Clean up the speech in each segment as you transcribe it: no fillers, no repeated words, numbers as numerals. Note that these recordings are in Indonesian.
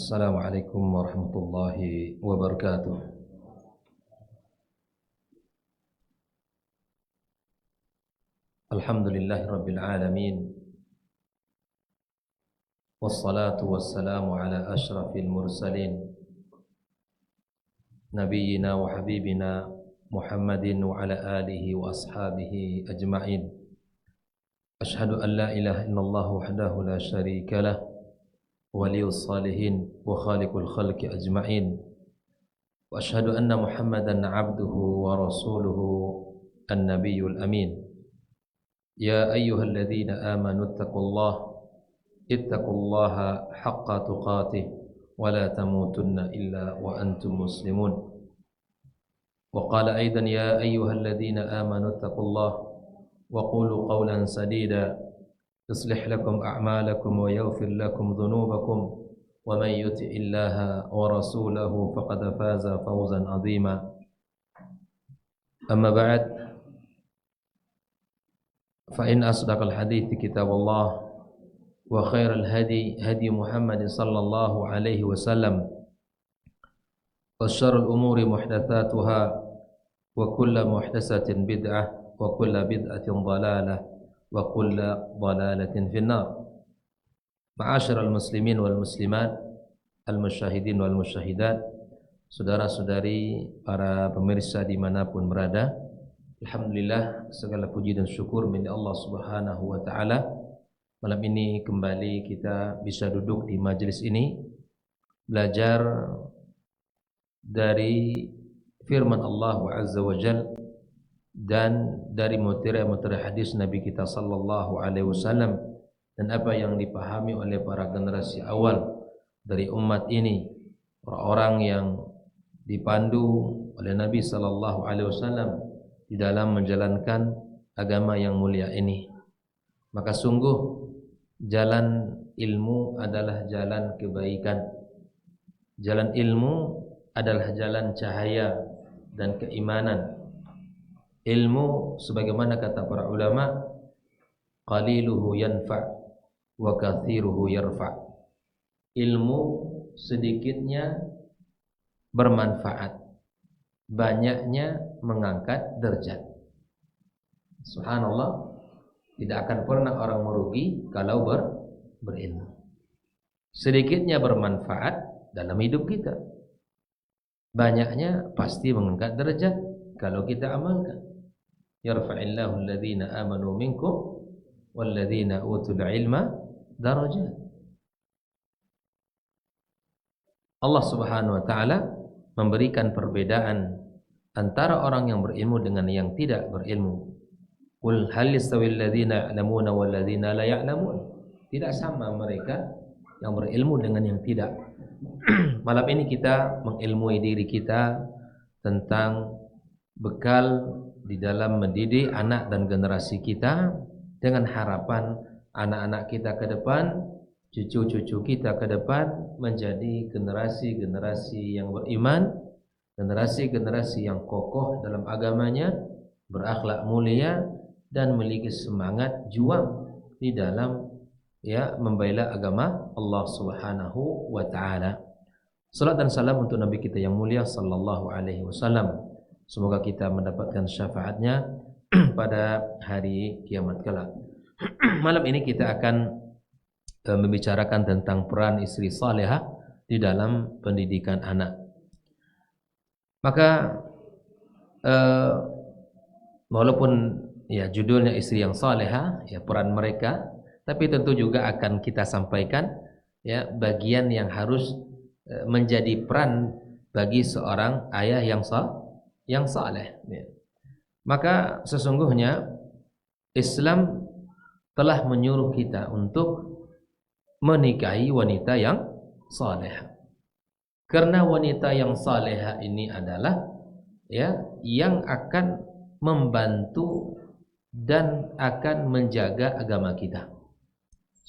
Assalamualaikum warahmatullahi wabarakatuh. Alhamdulillahi rabbil alamin. Wassalatu wassalamu ala ashrafil mursalin Nabiyyina wa habibina Muhammadin wa ala alihi wa ashabihi ajma'in. Ashhadu an la ilaha illallah wahdahu la syarika lah, waliyus salihin wa khaliqul khalqi ajma'in. Wa ashhadu anna Muhammadan abduhu wa rasuluhu an-nabiyyul amin. Ya ayyuhalladzina amanu ittaqullaha haqqa tuqatih wa la tamutunna illa wa antum muslimun. Wa qala aidan ya ayyuhalladzina amanu ittaqullaha wa qulu qawlan sadida yuslih lakum a'malakum wa yaghfir lakum dhunubakum wa man yuti'illaha wa rasulahu faqad faza fawzan 'azima. Amma ba'd, fa in asdaqal hadithi kitabullah wa khairal hadi Muhammad sallallahu alaihi wasallam wa syarrul umuri muhdatsatuha wa kullu muhdatsatin bid'ah wa kullu bid'atin dhalalah wa kullu dhalalatin finnar. Ma'asyiral muslimin wal muslimat, al musyahidin wal musyahidat, saudara-saudari para pemirsa dimanapun berada, alhamdulillah segala puji dan syukur milik Allah Subhanahu wa taala. Malam ini kembali kita bisa duduk di majelis ini belajar dari firman Allah Azza wa Jalla dan dari mutiara-mutiara hadis Nabi kita sallallahu alaihi wasallam, dan apa yang dipahami oleh para generasi awal dari umat ini, orang-orang yang dipandu oleh Nabi sallallahu alaihi wasallam di dalam menjalankan agama yang mulia ini. Maka sungguh jalan ilmu adalah jalan kebaikan. Jalan ilmu adalah jalan cahaya dan keimanan. Ilmu sebagaimana kata para ulama, qaliluhu yanfa' wa kathiruhu yarfa'. Ilmu sedikitnya bermanfaat, banyaknya mengangkat derajat. Subhanallah, tidak akan pernah orang merugi kalau berilmu. Sedikitnya bermanfaat dalam hidup kita, banyaknya pasti mengangkat derajat kalau kita amalkan. Yarfa'illahu alladhina amanu minkum walladhina utul ilma darajat. Allah Subhanahu wa taala memberikan perbedaan antara orang yang berilmu dengan yang tidak berilmu. Qul hal yastawil ladzina ya'lamuna wal ladzina la ya'lamun. Tidak sama mereka yang berilmu dengan yang tidak. Malam ini kita mengilmui diri kita tentang bekal di dalam mendidik anak dan generasi kita, dengan harapan anak-anak kita ke depan, cucu-cucu kita ke depan menjadi generasi-generasi yang beriman, generasi-generasi yang kokoh dalam agamanya, berakhlak mulia, dan memiliki semangat juang di dalam membela agama Allah Subhanahu wa taala. Salat dan salam untuk Nabi kita yang mulia sallallahu alaihi wasallam. Semoga kita mendapatkan syafaatnya pada hari kiamat kelak. Malam ini kita akan membicarakan tentang peran istri salehah di dalam pendidikan anak. Maka walaupun judulnya istri yang salehah, peran mereka, tapi tentu juga akan kita sampaikan bagian yang harus menjadi peran bagi seorang ayah yang saleh. Maka sesungguhnya Islam telah menyuruh kita untuk menikahi wanita yang saleh. Karena wanita yang saleh ini adalah yang akan membantu dan akan menjaga agama kita.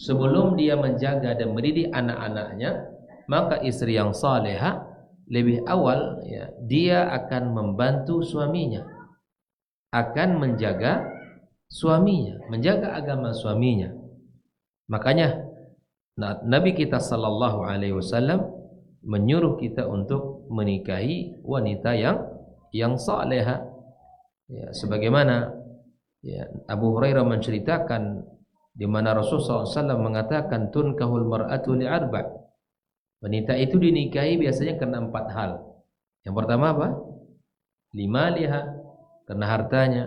Sebelum dia menjaga dan mendidik anak-anaknya, maka istri yang salehah lebih awal dia akan membantu suaminya, akan menjaga suaminya, menjaga agama suaminya. Makanya Nabi kita sallallahu alaihi wasallam menyuruh kita untuk menikahi wanita yang salehah. Ya, sebagaimana Abu Hurairah menceritakan di mana Rasulullah SAW mengatakan tunkahul mar'atu li'arba'. Wanita itu dinikahi biasanya karena 4 hal. Yang pertama apa? Limaliha, karena hartanya,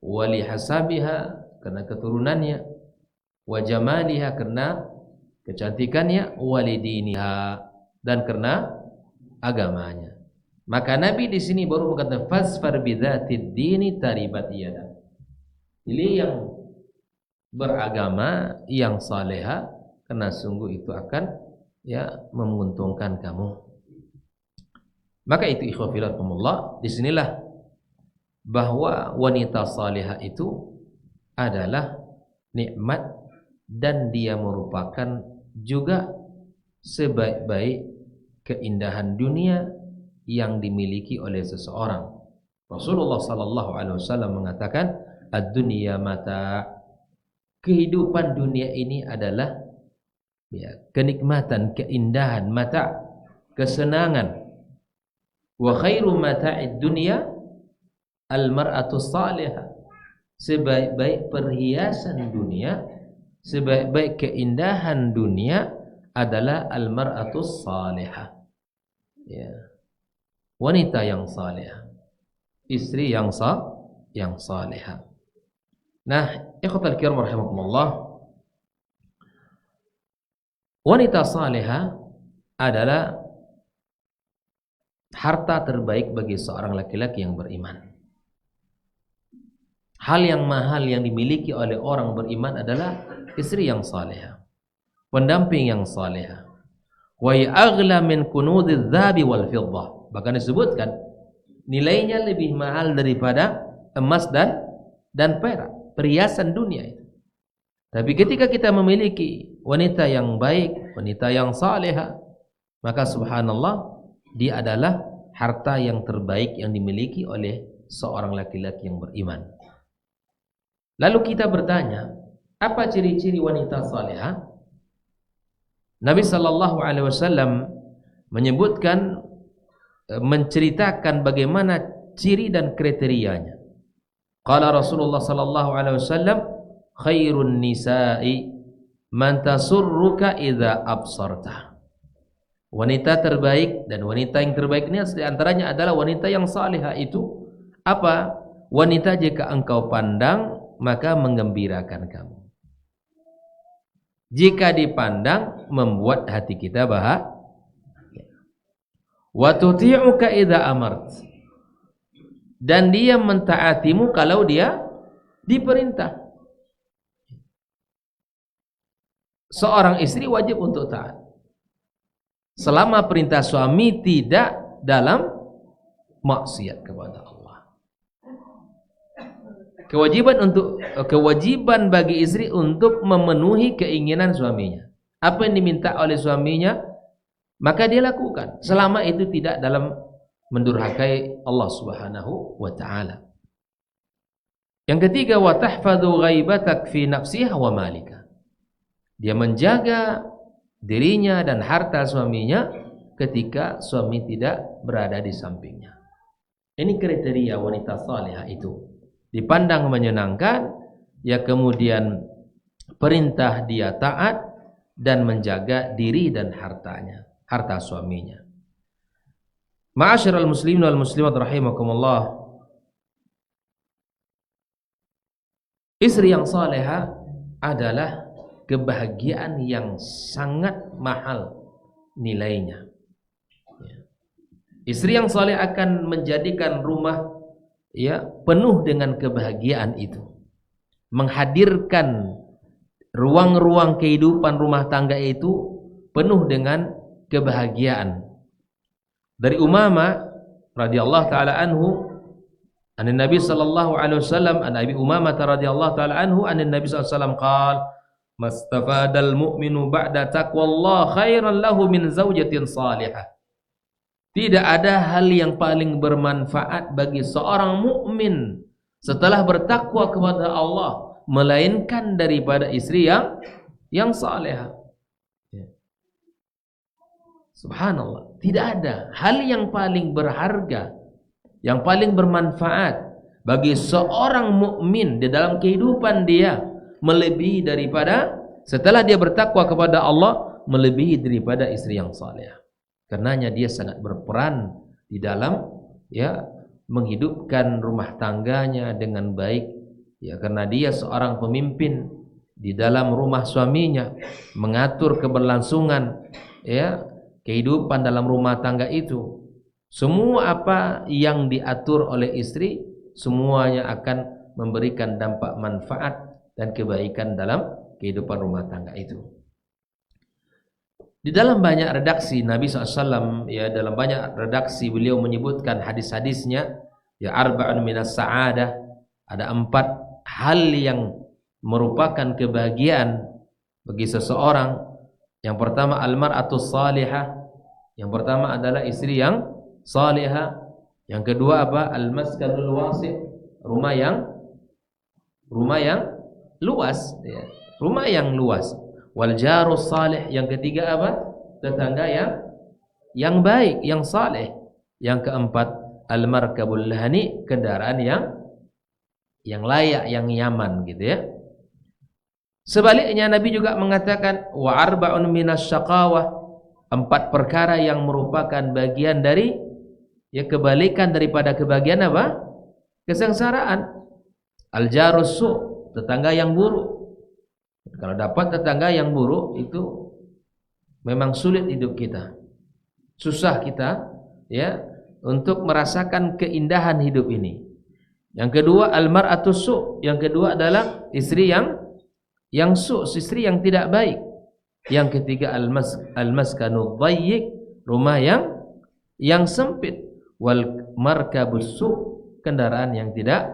wali hasabiha, karena keturunannya, wa jamaliha, karena kecantikannya, walidiniha, dan karena agamanya. Maka Nabi di sini baru berkata fasfar bidzatid dini taribat yadak. Pilih yang beragama, yang saleha, karena sungguh itu akan menguntungkan kamu. Maka itu ikhwafillah, disinilah bahwa wanita salihah itu adalah nikmat dan dia merupakan juga sebaik-baik keindahan dunia yang dimiliki oleh seseorang. Rasulullah sallallahu alaihi wasallam mengatakan ad-dunya mata. Kehidupan dunia ini adalah kenikmatan, keindahan, mata, kesenangan. Wa khairu mata'id dunya al-mar'atu salihah. Sebaik-baik perhiasan dunia, sebaik-baik keindahan dunia adalah al-mar'atu salihah. Wanita yang salihah, istri yang salihah. Nah, ikhwatal kiram rahimakumullah, wanita salihah adalah harta terbaik bagi seorang laki-laki yang beriman. Hal yang mahal yang dimiliki oleh orang beriman adalah istri yang salihah, pendamping yang salihah. Wa aghla min kunudidz dzahabi wal fiddah. Bahkan disebutkan nilainya lebih mahal daripada emas dan perak, perhiasan dunia itu. Tapi ketika kita memiliki wanita yang baik, wanita yang salihah, maka subhanallah, dia adalah harta yang terbaik yang dimiliki oleh seorang laki-laki yang beriman. Lalu kita bertanya, apa ciri-ciri wanita salihah? Nabi sallallahu alaihi wasallam menyebutkan, menceritakan bagaimana ciri dan kriterianya. Qala Rasulullah sallallahu alaihi wasallam, khairun nisa'i man tasurruka idza absarta. Wanita terbaik, dan wanita yang terbaik ini di antaranya adalah wanita yang salihah. Itu apa? Wanita jika engkau pandang maka menggembirakan kamu. Jika dipandang membuat hati kita bahagia. Wa tuti'uka idza amart. Dan dia mentaatimu kalau dia diperintah. Seorang istri wajib untuk taat selama perintah suami tidak dalam maksiat kepada Allah. Kewajiban bagi istri untuk memenuhi keinginan suaminya. Apa yang diminta oleh suaminya, maka dia lakukan selama itu tidak dalam mendurhakai Allah Subhanahu wa taala. Yang ketiga, wa tahfadhu ghaibatak fi nafsiha wa malika. Dia menjaga dirinya dan harta suaminya ketika suami tidak berada di sampingnya. Ini kriteria wanita salihah itu. Dipandang menyenangkan, ya kemudian perintah dia taat dan menjaga diri dan hartanya, harta suaminya. Ma'asyiral muslimin wal muslimat rahimakumullah. Istri yang salihah adalah kebahagiaan yang sangat mahal nilainya. Istri yang saleh akan menjadikan rumah penuh dengan kebahagiaan itu. Menghadirkan ruang-ruang kehidupan rumah tangga itu penuh dengan kebahagiaan. Dari Umamah radhiyallahu taala anhu, an Nabi sallallahu alaihi wasallam, an Abi Umamah radhiyallahu taala anhu, an Nabi sallallahu alaihi wasallam qala mastafadal mu'minu ba'da taqwallah khairan lahu min zaujatin salihah. Tidak ada hal yang paling bermanfaat bagi seorang mukmin setelah bertakwa kepada Allah melainkan daripada istri yang salihah. Subhanallah, tidak ada hal yang paling berharga, yang paling bermanfaat bagi seorang mukmin di dalam kehidupan dia melebihi daripada, setelah dia bertakwa kepada Allah, melebihi daripada istri yang saleh. Karenanya dia sangat berperan di dalam menghidupkan rumah tangganya dengan baik, karena dia seorang pemimpin di dalam rumah suaminya, mengatur keberlangsungan kehidupan dalam rumah tangga itu. Semua apa yang diatur oleh istri, semuanya akan memberikan dampak manfaat dan kebaikan dalam kehidupan rumah tangga itu. Di dalam banyak redaksi Nabi SAW, dalam banyak redaksi beliau menyebutkan hadis-hadisnya, arba'un minas sa'adah, ada 4 hal yang merupakan kebahagiaan bagi seseorang. Yang pertama al-mar'atus salihah, yang pertama adalah istri yang salihah. Yang kedua apa? Al-maskanul wasi', rumah yang luas, rumah yang luas. Wal jarus salih, yang ketiga apa? Tetangga yang baik, yang saleh. Yang keempat al-markabul hani, kendaraan yang layak, yang nyaman gitu ya. Sebaliknya Nabi juga mengatakan wa arba'un minas syaqawah, 4 perkara yang merupakan bagian dari kebalikan daripada kebahagiaan apa? Kesengsaraan. Al-jarus su', tetangga yang buruk. Kalau dapat tetangga yang buruk itu memang sulit hidup kita. Susah kita untuk merasakan keindahan hidup ini. Yang kedua al-mar'atus su', yang kedua adalah istri yang su', istri yang tidak baik. Yang ketiga al-maskanu dhayyiq, rumah yang sempit. Wal markabus su', kendaraan yang tidak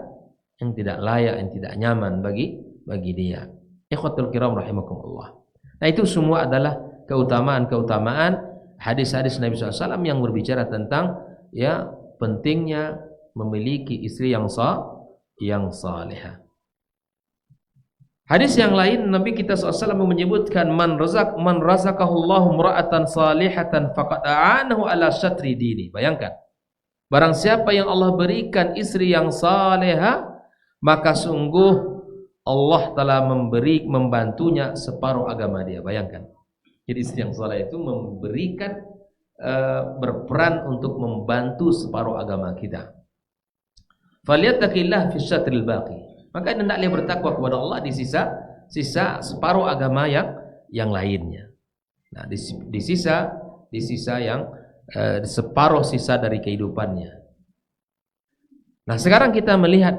layak, yang tidak nyaman bagi dia. Ikhwatul kiram rahimakumullah. Nah, itu semua adalah keutamaan-keutamaan hadis-hadis Nabi SAW yang berbicara tentang pentingnya memiliki istri yang salihah. Hadis yang lain Nabi kita SAW menyebutkan man razaqahullahu imra'atan salihatan faqad a'anahu ala syatri dini. Bayangkan, barang siapa yang Allah berikan istri yang salihah, maka sungguh Allah telah membantunya separuh agama dia. Bayangkan, jadi istri yang saleh itu memberikan berperan untuk membantu separuh agama kita. Falyattaqillah fi syatril baqi, maka hendaklah bertakwa kepada Allah di sisa separuh agama yang lainnya. Nah, di sisa yang separuh sisa dari kehidupannya. Nah, sekarang kita melihat,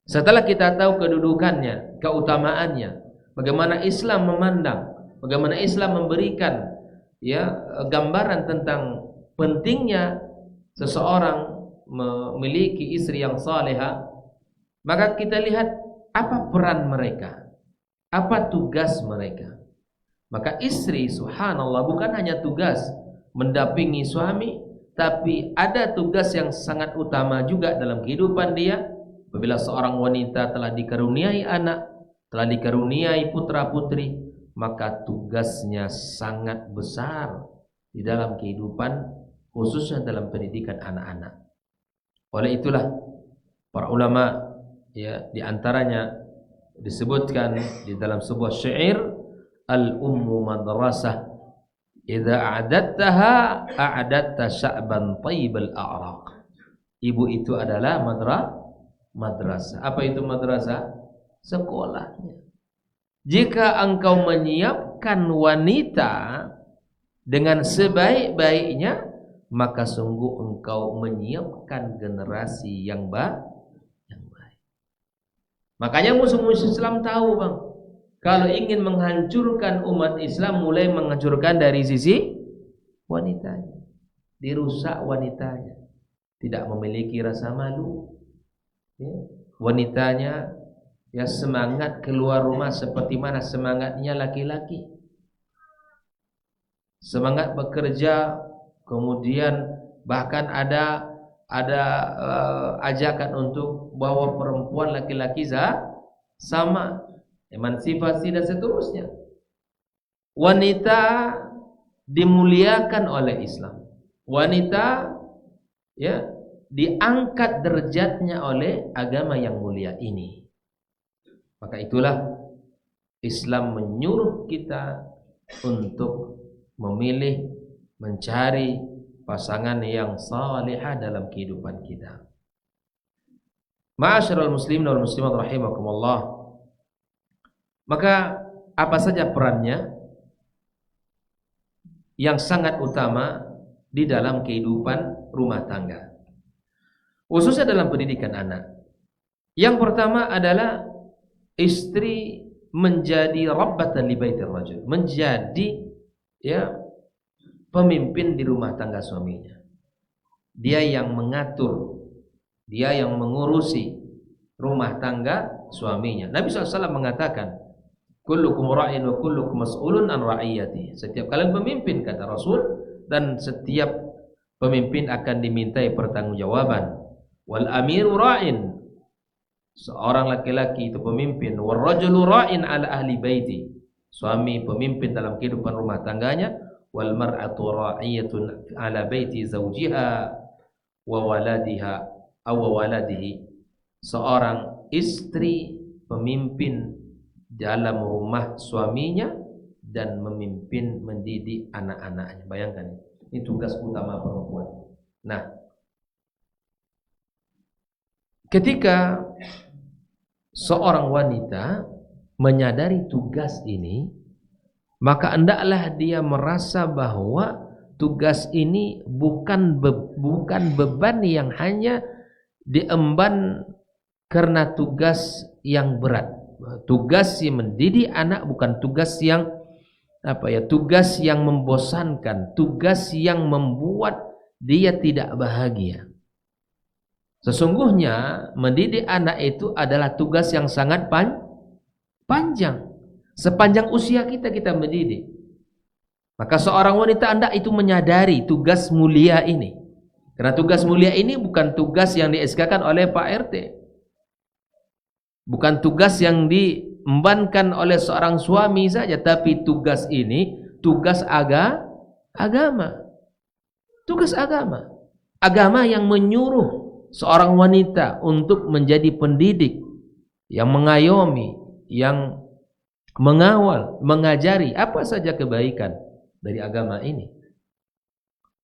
setelah kita tahu kedudukannya, keutamaannya, bagaimana Islam memandang, bagaimana Islam memberikan gambaran tentang pentingnya seseorang memiliki istri yang salihah, maka kita lihat apa peran mereka, apa tugas mereka. Maka istri, subhanallah, bukan hanya tugas mendampingi suami, tapi ada tugas yang sangat utama juga dalam kehidupan dia. Apabila seorang wanita telah dikaruniai anak, telah dikaruniai putra-putri, maka tugasnya sangat besar di dalam kehidupan, khususnya dalam pendidikan anak-anak. Oleh itulah para ulama di antaranya disebutkan di dalam sebuah syair, al-ummu madrasah, idza a'adattaha a'adatta sya'ban thayyibal a'raq. Ibu itu adalah madrasah. Apa itu madrasah? Sekolahnya. Jika engkau menyiapkan wanita dengan sebaik-baiknya, maka sungguh engkau menyiapkan generasi yang baik. Makanya musuh-musuh Islam tahu, Bang, kalau ingin menghancurkan umat Islam, mulai menghancurkan dari sisi wanitanya. Dirusak wanitanya, tidak memiliki rasa malu. Wanitanya semangat keluar rumah seperti mana semangatnya laki-laki, semangat bekerja, kemudian bahkan ada ajakan untuk bawa perempuan laki-laki sama, emansipasi dan seterusnya. Wanita dimuliakan oleh Islam. Wanita ya diangkat derajatnya oleh agama yang mulia ini. Maka itulah Islam menyuruh kita untuk memilih, mencari pasangan yang salihah dalam kehidupan kita. Ma'asyiral muslimin wal muslimat rahimakumullah. Maka apa saja perannya yang sangat utama di dalam kehidupan rumah tangga, khususnya dalam pendidikan anak? Yang pertama adalah istri menjadi rabbatan li baitir rajul, menjadi ya pemimpin di rumah tangga suaminya. Dia yang mengatur, dia yang mengurusi rumah tangga suaminya. Nabi SAW mengatakan, kullukum ra'in wa kullukum mas'ulun an ra'iyati. Setiap kalian pemimpin, kata Rasul, dan setiap pemimpin akan dimintai pertanggungjawaban. Wal amiru ra'in, seorang laki-laki itu pemimpin. Wal rajulu ra'in ala ahli baiti, suami pemimpin dalam kehidupan rumah tangganya. Wal mar'atu ra'iyatun ala baiti zawjiha wa waladiha aw waladihi, seorang istri pemimpin dalam rumah suaminya dan memimpin mendidik anak-anaknya. Bayangkan, ini tugas utama perempuan. Nah, ketika seorang wanita menyadari tugas ini, maka hendaklah dia merasa bahwa tugas ini bukan beban yang hanya diemban karena tugas yang berat. Tugas yang mendidik anak bukan tugas yang tugas yang membosankan, tugas yang membuat dia tidak bahagia. Sesungguhnya mendidik anak itu adalah tugas yang sangat panjang. Sepanjang usia kita mendidik. Maka seorang wanita hendak itu menyadari tugas mulia ini. Karena tugas mulia ini bukan tugas yang di-SK-kan oleh Pak RT. Bukan tugas yang diembankan oleh seorang suami saja, tapi tugas ini tugas agama. Tugas agama. Agama yang menyuruh seorang wanita untuk menjadi pendidik, yang mengayomi, yang mengawal, mengajari apa saja kebaikan dari agama ini.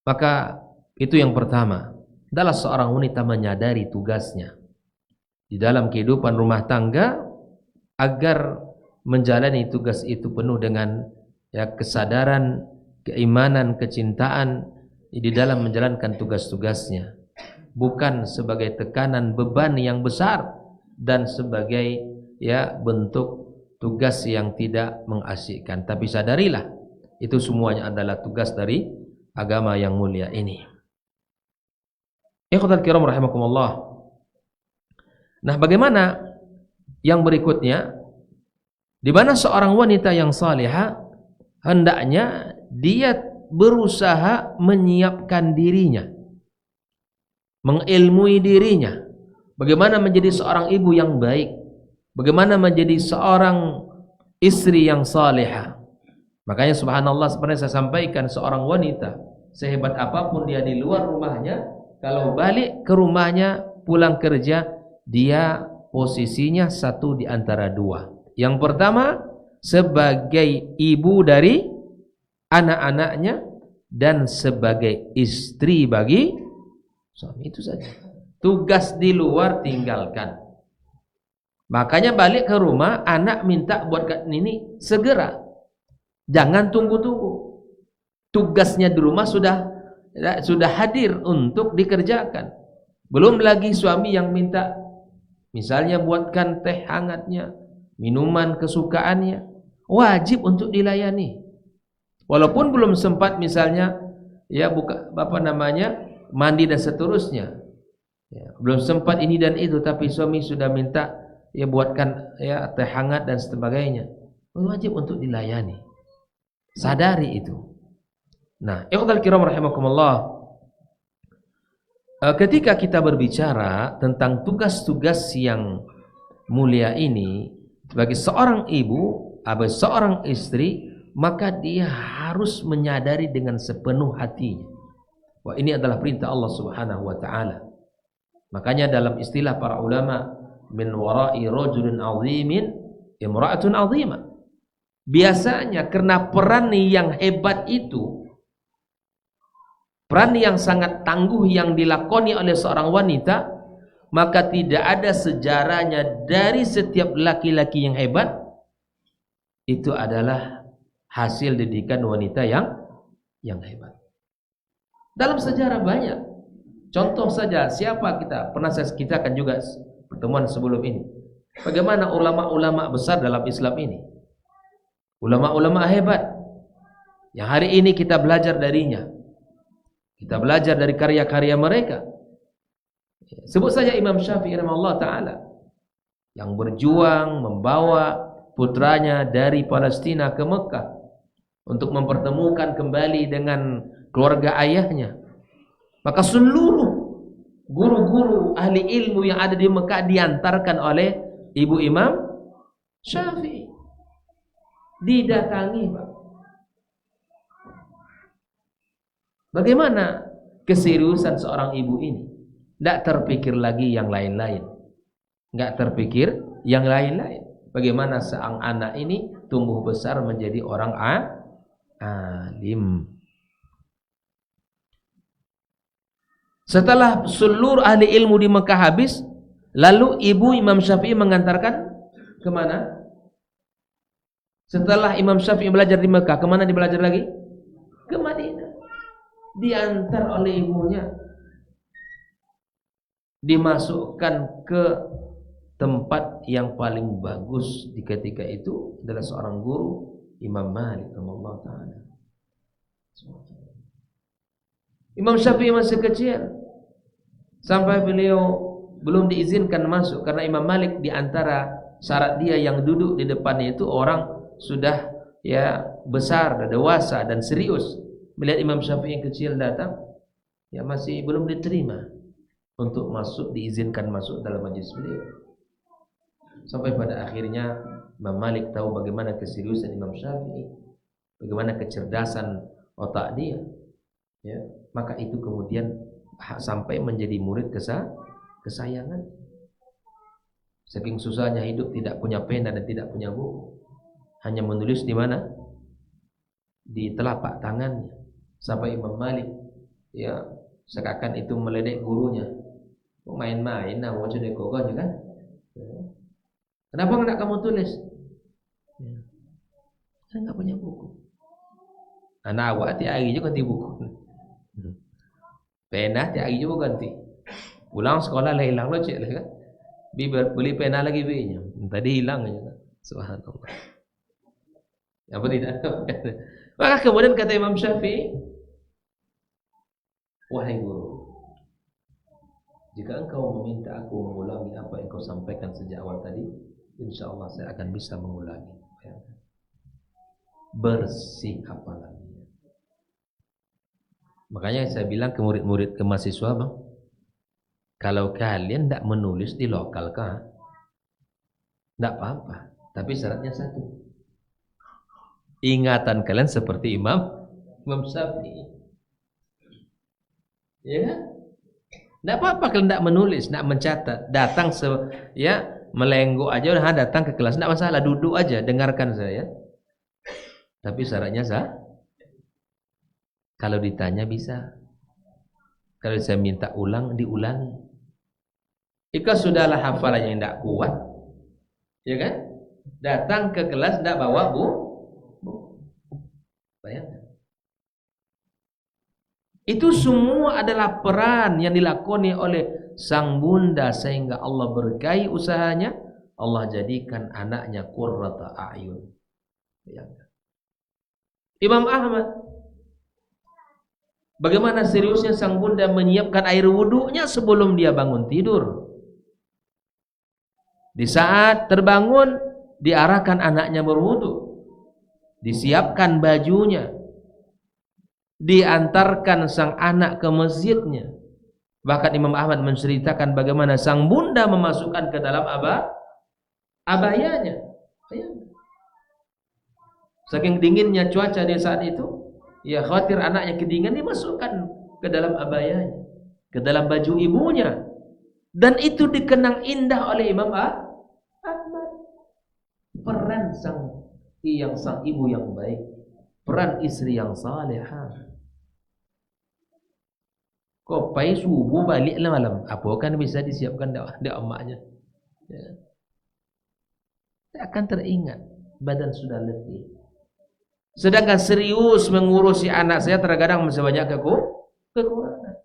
Maka itu yang pertama, adalah seorang wanita menyadari tugasnya di dalam kehidupan rumah tangga agar menjalani tugas itu penuh dengan kesadaran, keimanan, kecintaan di dalam menjalankan tugas-tugasnya, bukan sebagai tekanan beban yang besar dan sebagai bentuk tugas yang tidak mengasyikkan. Tapi sadarilah, itu semuanya adalah tugas dari agama yang mulia ini. Ikhwatal kiram rahimakumullah. Nah, bagaimana yang berikutnya? Di mana seorang wanita yang salihah hendaknya dia berusaha menyiapkan dirinya, mengilmui dirinya, bagaimana menjadi seorang ibu yang baik, bagaimana menjadi seorang istri yang salihah. Makanya subhanallah, seperti saya sampaikan, seorang wanita sehebat apapun dia di luar rumahnya, kalau balik ke rumahnya pulang kerja, dia posisinya satu di antara dua. Yang pertama sebagai ibu dari anak-anaknya dan sebagai istri bagi suami. Itu saja. Tugas di luar tinggalkan. Makanya balik ke rumah, anak minta buatkan ini segera. Jangan tunggu-tunggu. Tugasnya di rumah sudah hadir untuk dikerjakan. Belum lagi suami yang minta, misalnya buatkan teh hangatnya, minuman kesukaannya, wajib untuk dilayani. Walaupun belum sempat misalnya mandi dan seterusnya. Belum sempat ini dan itu, tapi suami sudah minta buatkan teh hangat dan sebagainya. Wajib untuk dilayani. Sadari itu. Nah, ikhwatal kiram rahimakumullah. Ketika kita berbicara tentang tugas-tugas yang mulia ini, sebagai seorang ibu, seorang istri, maka dia harus menyadari dengan sepenuh hatinya, wah ini adalah perintah Allah Subhanahu wa taala. Makanya dalam istilah para ulama, min wara'i rajulin 'azimin imra'atun 'azimah. Biasanya karena peran yang hebat itu, peran yang sangat tangguh yang dilakoni oleh seorang wanita, maka tidak ada sejarahnya dari setiap laki-laki yang hebat itu adalah hasil didikan wanita yang hebat. Dalam sejarah banyak. Contoh saja, siapa kita pernah saya ceritakan juga pertemuan sebelum ini. Bagaimana ulama-ulama besar dalam Islam ini. Ulama-ulama hebat yang hari ini kita belajar darinya. Kita belajar dari karya-karya mereka. Sebut saja Imam Syafi'i rahimahullah ta'ala yang berjuang membawa putranya dari Palestina ke Mekah untuk mempertemukan kembali dengan keluarga ayahnya. Maka seluruh guru-guru ahli ilmu yang ada di Mekah diantarkan oleh ibu Imam Syafi'i. Didatangi, Pak. Bagaimana keseriusan seorang ibu ini? Tidak terpikir lagi yang lain-lain. Tidak terpikir yang lain-lain. Bagaimana seorang anak ini tumbuh besar menjadi orang alim. Setelah seluruh ahli ilmu di Mekah habis, lalu ibu Imam Syafi'i mengantarkan kemana? Setelah Imam Syafi'i belajar di Mekah, kemana dia belajar lagi? Ke Madinah. Diantar oleh ibunya, dimasukkan ke tempat yang paling bagus di ketika itu adalah seorang guru, Imam Malik rahimahullah ta'ala. Imam Syafi'i masih kecil, sampai beliau belum diizinkan masuk karena Imam Malik di antara syarat dia yang duduk di depannya itu orang sudah ya besar, dewasa dan serius. Melihat Imam Syafi'i yang kecil datang, ya masih belum diterima untuk masuk, diizinkan masuk dalam majlis beliau. Sampai pada akhirnya Imam Malik tahu bagaimana keseriusan Imam Syafi'i, bagaimana kecerdasan otak dia, ya, maka itu kemudian sampai menjadi murid kesayangan. Saking susahnya hidup, tidak punya pena dan tidak punya buku, hanya menulis di mana? Di telapak tangannya. Sampai Imam Malik ya seakan itu meledek gurunya. Main-main nah mau jadi kokoh kan? Kenapa enggak kamu tulis? Ya. Saya enggak punya buku. Anak awak tiap hari juga ganti buku. Pena tiap hari juga ganti. Pulang sekolah lah hilang lo cik lah kan? Beli pena lagi belinya. Tadi hilang aja. Subhanallah. Apa tidak? Maka kemudian kata Imam Syafi'i, wahai guru, jika engkau meminta aku mengulangi apa yang kau sampaikan sejak awal tadi, insyaallah saya akan bisa mengulangi. Bersih hafalannya. Makanya saya bilang ke murid-murid, ke mahasiswa, bang, kalau kalian tidak menulis di lokal kah, tidak apa-apa, tapi syaratnya satu. Ingatan kalian seperti Imam Syafi'i. Ya kan? Tidak apa-apa kalian tidak menulis, tidak mencatat. Datang ya melenggo aja udah datang ke kelas, tidak masalah, duduk aja dengarkan saya. Tapi syaratnya sah. Kalau ditanya bisa. Kalau saya minta ulang, diulangi. Jika sudahlah hafalannya yang tidak kuat, ya kan? Datang ke kelas tidak bawa buku. Bayangkan. Itu semua adalah peran yang dilakoni oleh sang bunda sehingga Allah berkahi usahanya. Allah jadikan anaknya qurrata a'yun. Bayangkan. Imam Ahmad, bagaimana seriusnya sang bunda menyiapkan air wudunya sebelum dia bangun tidur. Di saat terbangun, diarahkan anaknya berwudu. Disiapkan bajunya, diantarkan sang anak ke masjidnya. Bahkan Imam Ahmad menceritakan bagaimana sang bunda memasukkan ke dalam abayanya. Saking dinginnya cuaca di saat itu, ya khawatir anaknya kedinginan, dimasukkan ke dalam abayanya, ke dalam baju ibunya. Dan itu dikenang indah oleh Imam Ahmad. Peran sang ibu yang baik, peran istri yang salihah. Kopai subuh baliklah malam, apa kan bisa disiapkan di emaknya. Ya. Akan teringat, badan sudah letih. Sedangkan serius mengurusi anak saya terkadang masih banyak kekurangan.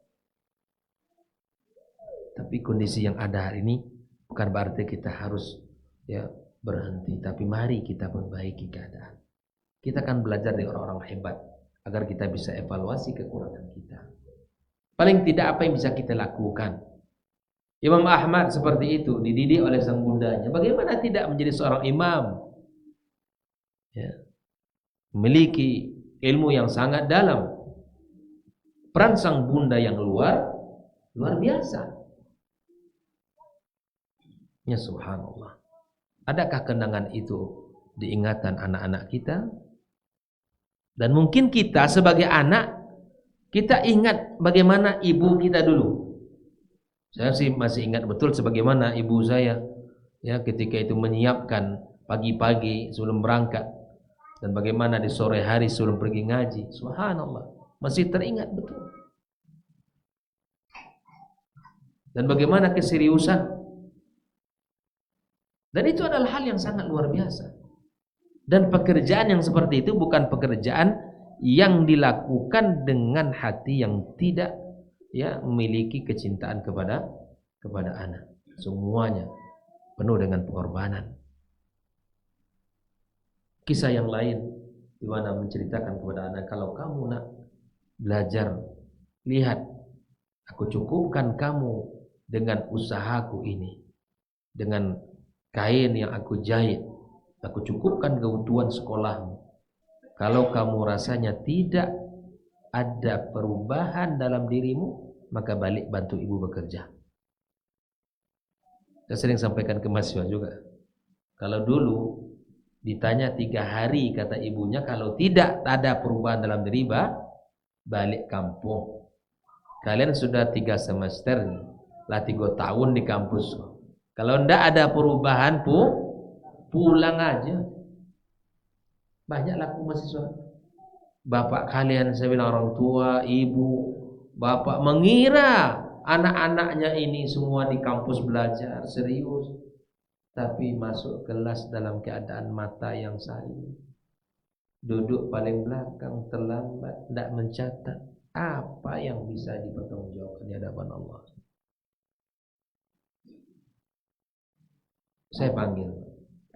Tapi kondisi yang ada hari ini bukan berarti kita harus berhenti, tapi mari kita perbaiki keadaan. Kita akan belajar dari orang-orang hebat agar kita bisa evaluasi kekurangan kita. Paling tidak apa yang bisa kita lakukan. Imam Ahmad seperti itu, dididik oleh sang bundanya. Bagaimana tidak menjadi seorang imam? Ya. Memiliki ilmu yang sangat dalam. Peran sang bunda yang luar biasa. Ya subhanallah. Adakah kenangan itu diingatan anak-anak kita? Dan mungkin kita sebagai anak, kita ingat bagaimana ibu kita dulu. Saya sih masih ingat betul sebagaimana ibu saya ketika itu menyiapkan pagi-pagi sebelum berangkat, dan bagaimana di sore hari sebelum pergi ngaji. Subhanallah, masih teringat betul. Dan bagaimana keseriusan. Dan itu adalah hal yang sangat luar biasa. Dan pekerjaan yang seperti itu bukan pekerjaan yang dilakukan dengan hati yang tidak memiliki kecintaan kepada anak. Semuanya penuh dengan pengorbanan. Kisah yang lain di mana menceritakan kepada anak, kalau kamu nak belajar, lihat, aku cukupkan kamu dengan usahaku ini, dengan kain yang aku jahit, aku cukupkan kebutuhan sekolahmu. Kalau kamu rasanya tidak ada perubahan dalam dirimu, maka balik bantu ibu bekerja. Saya sering sampaikan ke mahasiswa juga. Kalau dulu ditanya 3 hari, kata ibunya, kalau tidak ada perubahan dalam diri, balik kampung. Kalian sudah 3 semester, lah 3 tahun di kampus. Kalau tidak ada perubahan, pulang aja. Banyak laku mahasiswa. Bapak kalian, saya bilang orang tua, ibu, bapak mengira anak-anaknya ini semua di kampus belajar serius, tapi masuk kelas dalam keadaan mata yang sayu, duduk paling belakang, terlambat, tidak mencatat. Apa yang bisa dipertanggungjawabkan di hadapan Allah? Saya panggil,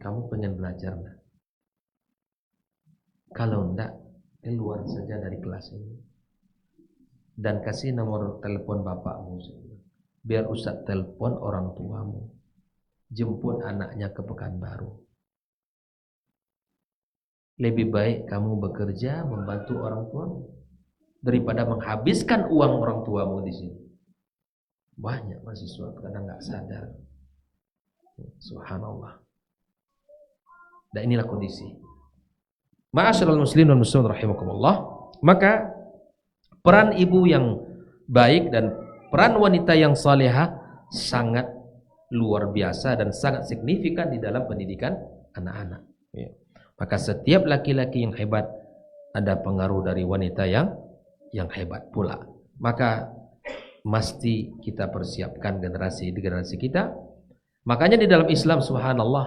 kamu pengen belajar enggak? Kalau enggak, keluar saja dari kelas ini dan kasih nomor telepon bapakmu, biar Ustaz telepon orang tuamu, jemput anaknya ke Pekanbaru. Lebih baik kamu bekerja membantu orang tuamu daripada menghabiskan uang orang tuamu di sini. Banyak mahasiswa kadang nggak sadar. Subhanallah. Dan inilah kondisi. Ma'asyiral muslimin wal muslimat rahimakumullah. Maka peran ibu yang baik dan peran wanita yang salihah sangat luar biasa dan sangat signifikan di dalam pendidikan anak-anak. Maka setiap laki-laki yang hebat ada pengaruh dari wanita yang hebat pula. Maka mesti kita persiapkan generasi kita. Makanya di dalam Islam subhanallah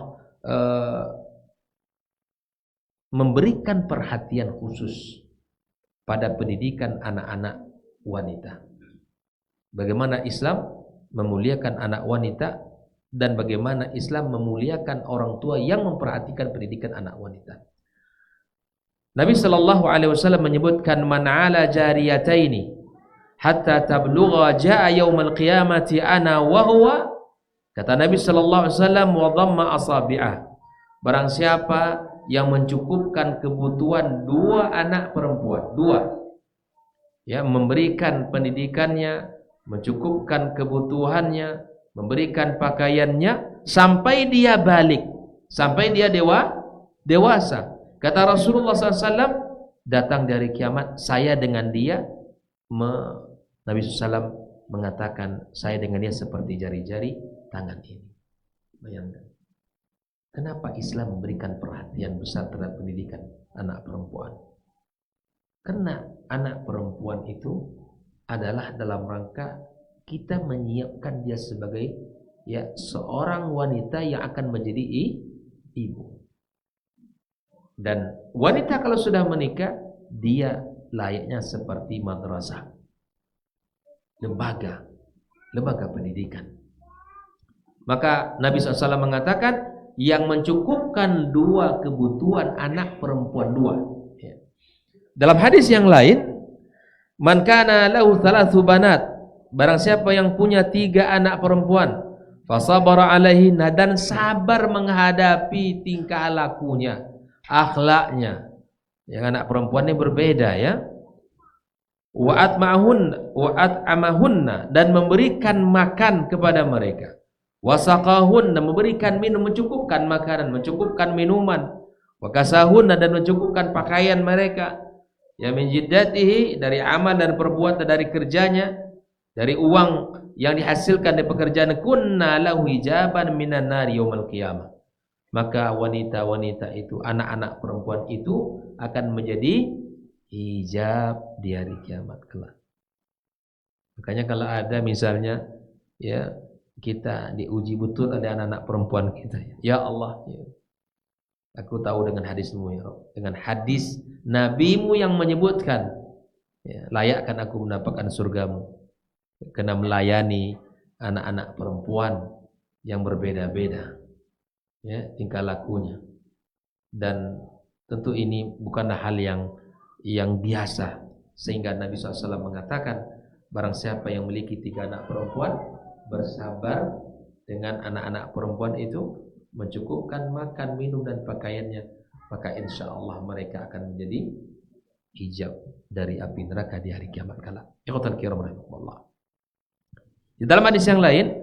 memberikan perhatian khusus pada pendidikan anak-anak wanita. Bagaimana Islam memuliakan anak wanita dan bagaimana Islam memuliakan orang tua yang memperhatikan pendidikan anak wanita. Nabi sallallahu alaihi wasallam menyebutkan, man 'ala jariyataini hatta tablugha jaa yaumal qiyamati ana wa huwa, kata Nabi sallallahu alaihi wasallam, wa dhamma asabi'ah, barang siapa yang mencukupkan kebutuhan 2 anak perempuan, 2, memberikan pendidikannya, mencukupkan kebutuhannya, memberikan pakaiannya sampai dia balik, sampai dia dewasa. Kata Rasulullah SAW, datang dari kiamat, saya dengan dia, Nabi SAW mengatakan, saya dengan dia seperti jari-jari tangan ini. Bayangkan. Kenapa Islam memberikan perhatian besar terhadap pendidikan anak perempuan? Karena anak perempuan itu adalah dalam rangka kita menyiapkan dia sebagai seorang wanita yang akan menjadi ibu. Dan wanita kalau sudah menikah, dia layaknya seperti madrasah, lembaga pendidikan. Maka Nabi SAW mengatakan, yang mencukupkan dua kebutuhan anak perempuan dua. Dalam hadis yang lain, man kana lahu thalathu banat, barang siapa yang punya 3 anak perempuan, fasabara alaihinna, dan sabar menghadapi tingkah lakunya, akhlaknya. Yang anak perempuan ini berbeda ya. Wa at'amahunna, dan memberikan makan kepada mereka. Wasaqahun, dan memberikan minum, mencukupkan makanan, mencukupkan minuman. Wa kasahunna, dan mencukupkan pakaian mereka. Ya min jiddatihi, dari amal dan perbuatan, dari kerjanya, dari uang yang dihasilkan dari pekerjaan, kunna lahu hijaban minan nari yaumil qiyamah. Maka wanita-wanita itu, anak-anak perempuan itu akan menjadi hijab di hari kiamat kelak. Makanya kalau ada misalnya kita diuji betul ada anak-anak perempuan kita, ya Allah, aku tahu dengan hadismu ya Rabb, dengan hadis nabimu yang menyebutkan layakkan aku mendapatkan surgamu, kena melayani anak-anak perempuan yang berbeda-beda tingkah lakunya. Dan tentu ini bukanlah hal yang biasa, sehingga Nabi SAW mengatakan, barang siapa yang memiliki 3 anak perempuan, bersabar dengan anak-anak perempuan itu, mencukupkan makan, minum, dan pakaiannya, maka insya Allah mereka akan menjadi hijab dari api neraka di hari kiamat kelak. Ikhwatal kiram rahimakumullah. Di dalam hadis yang lain,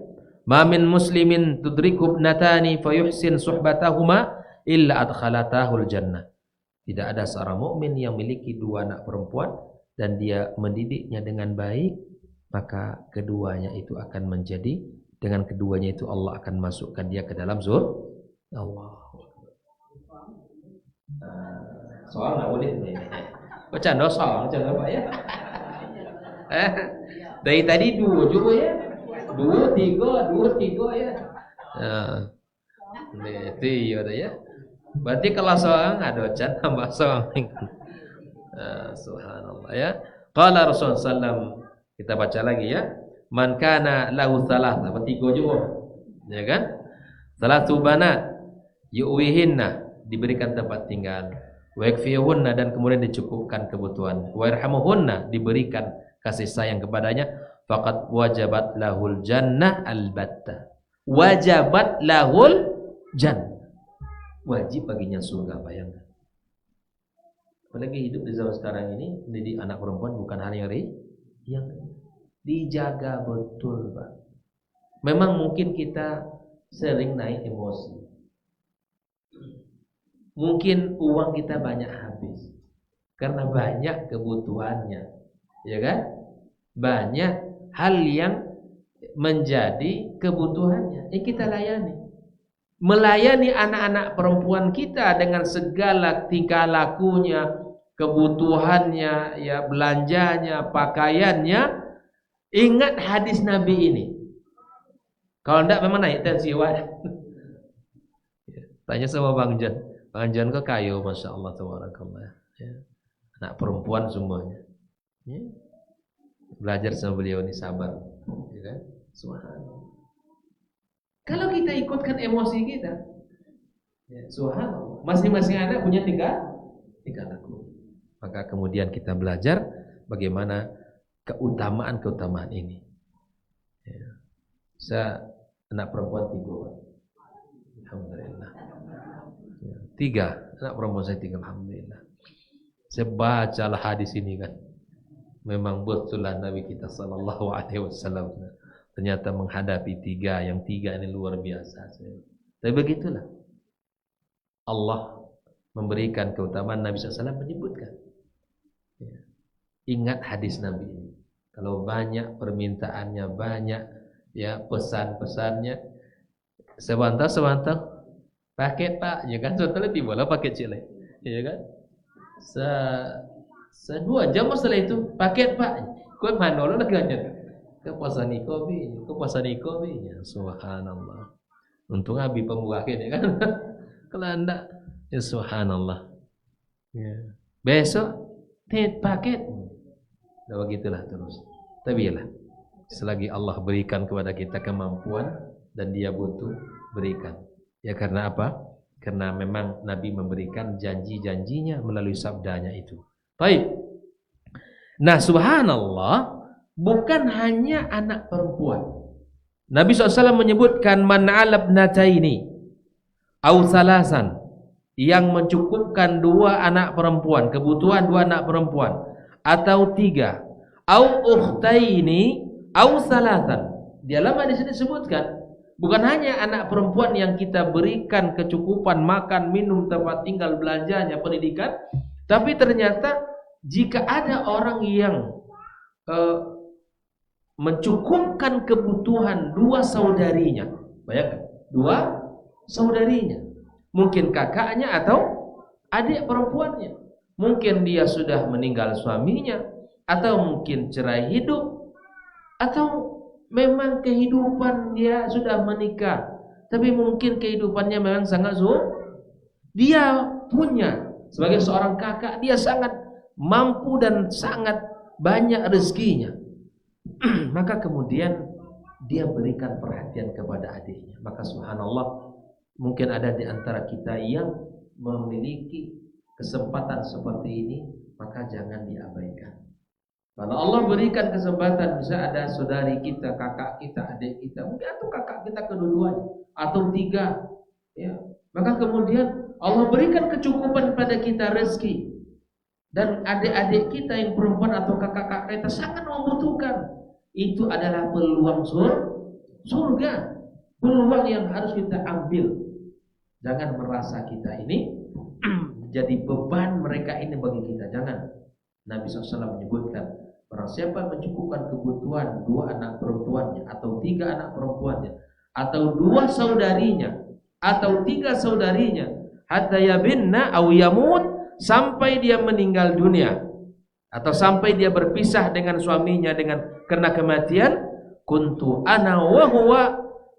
ma min muslimin tudriku ibnatani fayuhsin suhbatahuma illa adkhalatahul jannah. Tidak ada seorang mukmin yang memiliki 2 anak perempuan dan dia mendidiknya dengan baik, maka keduanya itu akan menjadi, dengan keduanya itu Allah akan masukkan dia ke dalam surga. Allah. Soal nggak boleh nih. Bercanda soal, jangan Pak ya. Dari tadi 2 juga ya. 2, 3 ya. Itu ya. Berarti kalau soal ada can tambah soal. Subhanallah ya. Qala Rasulullah sallallahu, kita baca lagi ya. Man kana lahu thalatha, 3 juga. Ya kan? Salatu banat yuwihinna, diberikan tempat tinggal. Wa yakfihunna, dan kemudian dicukupkan kebutuhan. Wa yarhamuhunna, diberikan kasih sayang kepadanya. Faqad wajabat lahul jannah albatta. Wajabat lahul jannah. Wajib baginya surga, bayangkan. Apalagi hidup di zaman sekarang ini, mendidik anak perempuan bukan hal yang dijaga betul, Pak. Memang mungkin kita sering naik emosi. Mungkin uang kita banyak habis karena banyak kebutuhannya, ya kan? Banyak hal yang menjadi kebutuhannya, kita layani. Melayani anak-anak perempuan kita dengan segala tingkah lakunya, kebutuhannya, belanjanya, pakaiannya. Ingat hadis Nabi ini. Kalau enggak memang naik tensi Wak. Tanya sama Bang Jan. Bang Jan ke kayu, Masya Allah, tabarakallah. Anak perempuan semuanya. Belajar sama beliau ini, sabar. Ya kan? Subhanallah. Kalau kita ikutkan emosi kita, subhanallah, masing-masing anak punya tingkah laku. Maka kemudian kita belajar bagaimana keutamaan ini. Saya anak perempuan 3, alhamdulillah. 3 anak perempuan saya 3, alhamdulillah. Saya bacalah hadis ini kan, memang betullah Nabi kita sallallahu alaihi wasallam ternyata menghadapi 3, yang 3 ini luar biasa. Tapi begitulah Allah memberikan keutamaan, Nabi SAW menyebutkan. Ya. Ingat hadis Nabi ini. Kalau banyak permintaannya, banyak ya pesan-pesannya, sebentar paket Pak, ya kan? Setelah tiba lah paket cile, ya kan? Sedua jam setelah itu paket Pak, kau mana lo lagi aja? Ke pasar Nikobi, ya subhanallah. Untung Abi pembukakan ya kan? Kalau anda, ya subhanallah. Ya. Besok paket, nah begitulah terus. Tapi lah, selagi Allah berikan kepada kita kemampuan dan Dia butuh, berikan. Ya karena apa? Karena memang Nabi memberikan janji-janjinya melalui sabdanya itu. Baik. Nah subhanallah, bukan hanya anak perempuan. Nabi SAW menyebutkan man alab nataini au salasan, yang mencukupkan 2 anak perempuan, kebutuhan 2 anak perempuan, atau 3, au ukhtaini au salasan. Di dalam hadis ini disebutkan bukan hanya anak perempuan yang kita berikan kecukupan makan, minum, tempat tinggal, belanjanya, pendidikan, tapi ternyata jika ada orang yang mencukupkan kebutuhan 2 saudarinya, bayangkan 2 saudarinya, mungkin kakaknya atau adik perempuannya, mungkin dia sudah meninggal suaminya, atau mungkin cerai hidup, atau memang kehidupan dia sudah menikah, tapi mungkin kehidupannya memang sangat dia punya sebagai seorang kakak, dia sangat mampu dan sangat banyak rezekinya. Maka kemudian dia berikan perhatian kepada adiknya. Maka subhanallah, mungkin ada di antara kita yang memiliki kesempatan seperti ini, maka jangan diabaikan. Kalau Allah berikan kesempatan, bisa ada saudari kita, kakak kita, adik kita, mungkin atau kakak kita kedua-duanya, atau 3, ya. Maka kemudian Allah berikan kecukupan pada kita rezeki, dan adik-adik kita yang perempuan atau kakak-kakak kita sangat membutuhkan. Itu adalah peluang surga, peluang yang harus kita ambil. Jangan merasa kita ini jadi beban mereka ini bagi kita. Jangan. Nabi SAW menyebutkan, barang siapa mencukupkan kebutuhan 2 anak perempuannya, atau 3 anak perempuannya, atau 2 saudarinya, atau 3 saudarinya, hatta yabinna aw yamut, sampai dia meninggal dunia, atau sampai dia berpisah dengan suaminya karena kematian, kuntu ana wa huwa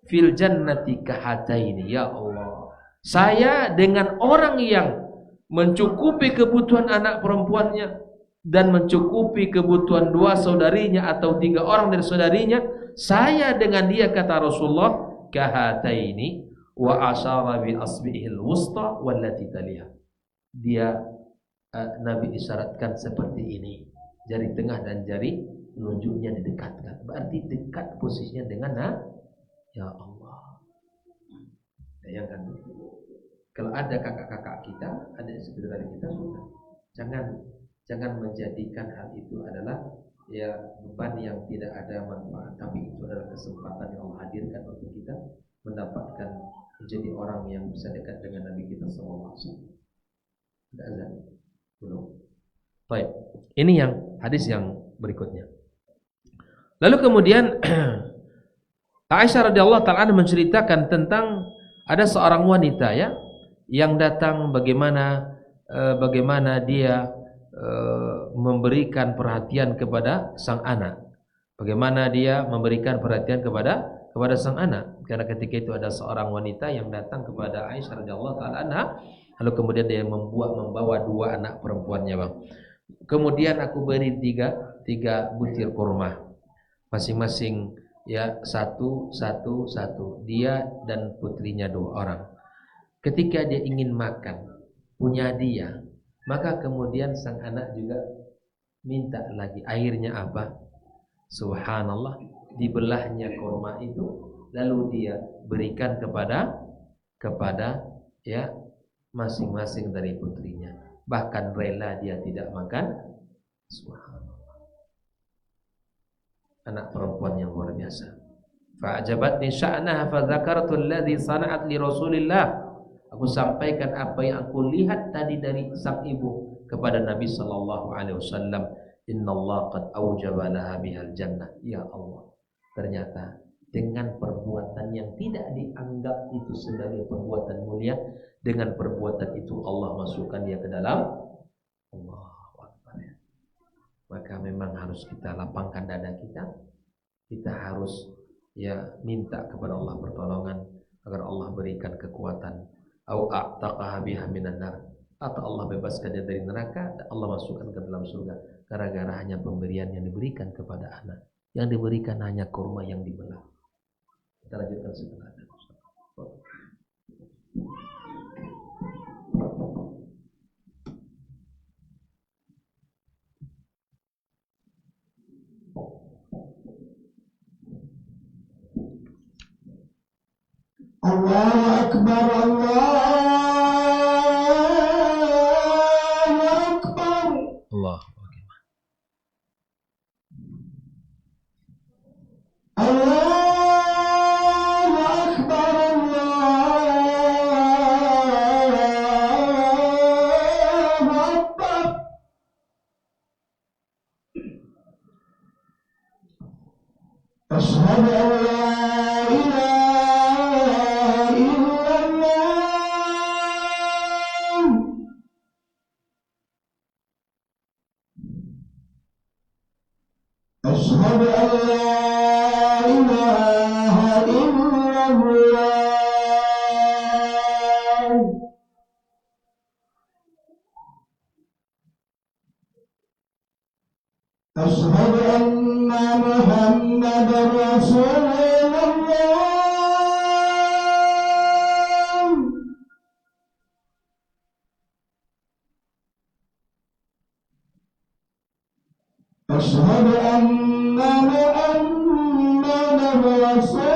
fil jannati kahataini. Ya Allah, saya dengan orang yang mencukupi kebutuhan anak perempuannya dan mencukupi kebutuhan 2 saudarinya atau 3 orang dari saudarinya, saya dengan dia, kata Rasulullah, kahataini, wa asyara bi asbihil wusta wallati taliha. Dia Nabi isyaratkan seperti ini, jari tengah dan jari telunjuknya didekatkan, berarti dekat posisinya dengan ya Allah. Bayangkan, kalau ada kakak-kakak kita, ada saudara kita, sudah jangan menjadikan hal itu adalah ya beban yang tidak ada manfaat, tapi itu adalah kesempatan yang Allah hadirkan untuk kita mendapatkan menjadi orang yang bisa dekat dengan Nabi kita sallallahu alaihi wasallam. Ada azan belum? Baik. Ini yang hadis yang berikutnya. Lalu kemudian Aisyah radhiyallahu taala menceritakan tentang ada seorang wanita ya yang datang, bagaimana dia memberikan perhatian kepada sang anak. Bagaimana dia memberikan perhatian kepada sang anak. Karena ketika itu ada seorang wanita yang datang kepada Aisyah radhiyallahu taala anha, lalu kemudian dia membawa 2 anak perempuannya, Bang. Kemudian aku beri 3 butir kurma, masing-masing ya 1, dia dan putrinya 2 orang. Ketika dia ingin makan punya dia, maka kemudian sang anak juga minta lagi. Akhirnya apa? Subhanallah, dibelahnya kurma itu, lalu dia berikan kepada ya masing-masing dari putrinya. Bahkan rela dia tidak makan. Subhanallah, anak perempuan yang luar biasa. Fa'ajabatni sya'naha fa dzakartu alladhi sana'at li Rasulillah Aku sampaikan apa yang aku lihat tadi dari sang ibu kepada Nabi sallallahu alaihi wasallam. Innallaha qad aujaba laha bihal jannah. Ya Allah, ternyata dengan perbuatan yang tidak dianggap itu sebagai perbuatan mulia, dengan perbuatan itu Allah masukkan dia ke dalam Allahu Akbar. Maka memang harus kita lapangkan dada kita. Kita harus minta kepada Allah pertolongan agar Allah berikan kekuatan. Au a'taqaha biha minan nar, atau Allah bebaskan dia dari neraka dan Allah masukkan ke dalam surga gara-gara hanya pemberian yang diberikan kepada anak, yang diberikan hanya kurma yang dibelah. Kita lanjutkan setelah itu. Allahu Akbar, Allahu Akbar. Allah. Allahu Akbar, Allahu Akbar. Asyhadu an la ilaha illallah. Asyhadu an la ilaha illallah. Asyhadu anna Muhammadar Rasulullah. Asyhadu anna Muhammadar Rasulullah.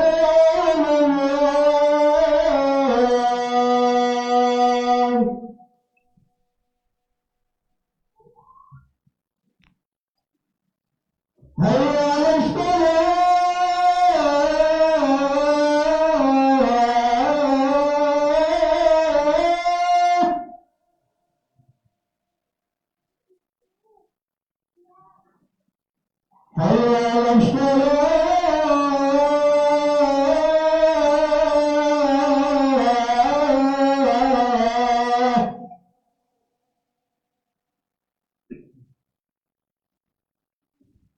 Hayya 'alas salah. Hayya 'alas salah. Hayya 'alas salah.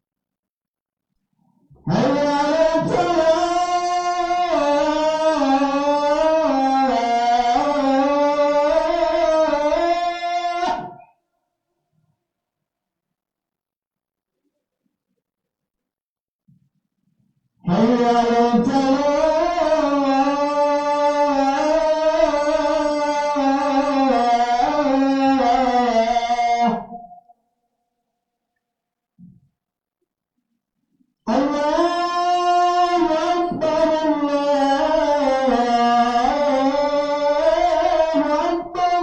Hayya 'alal falah. Allahu Akbar, Allahu Akbar.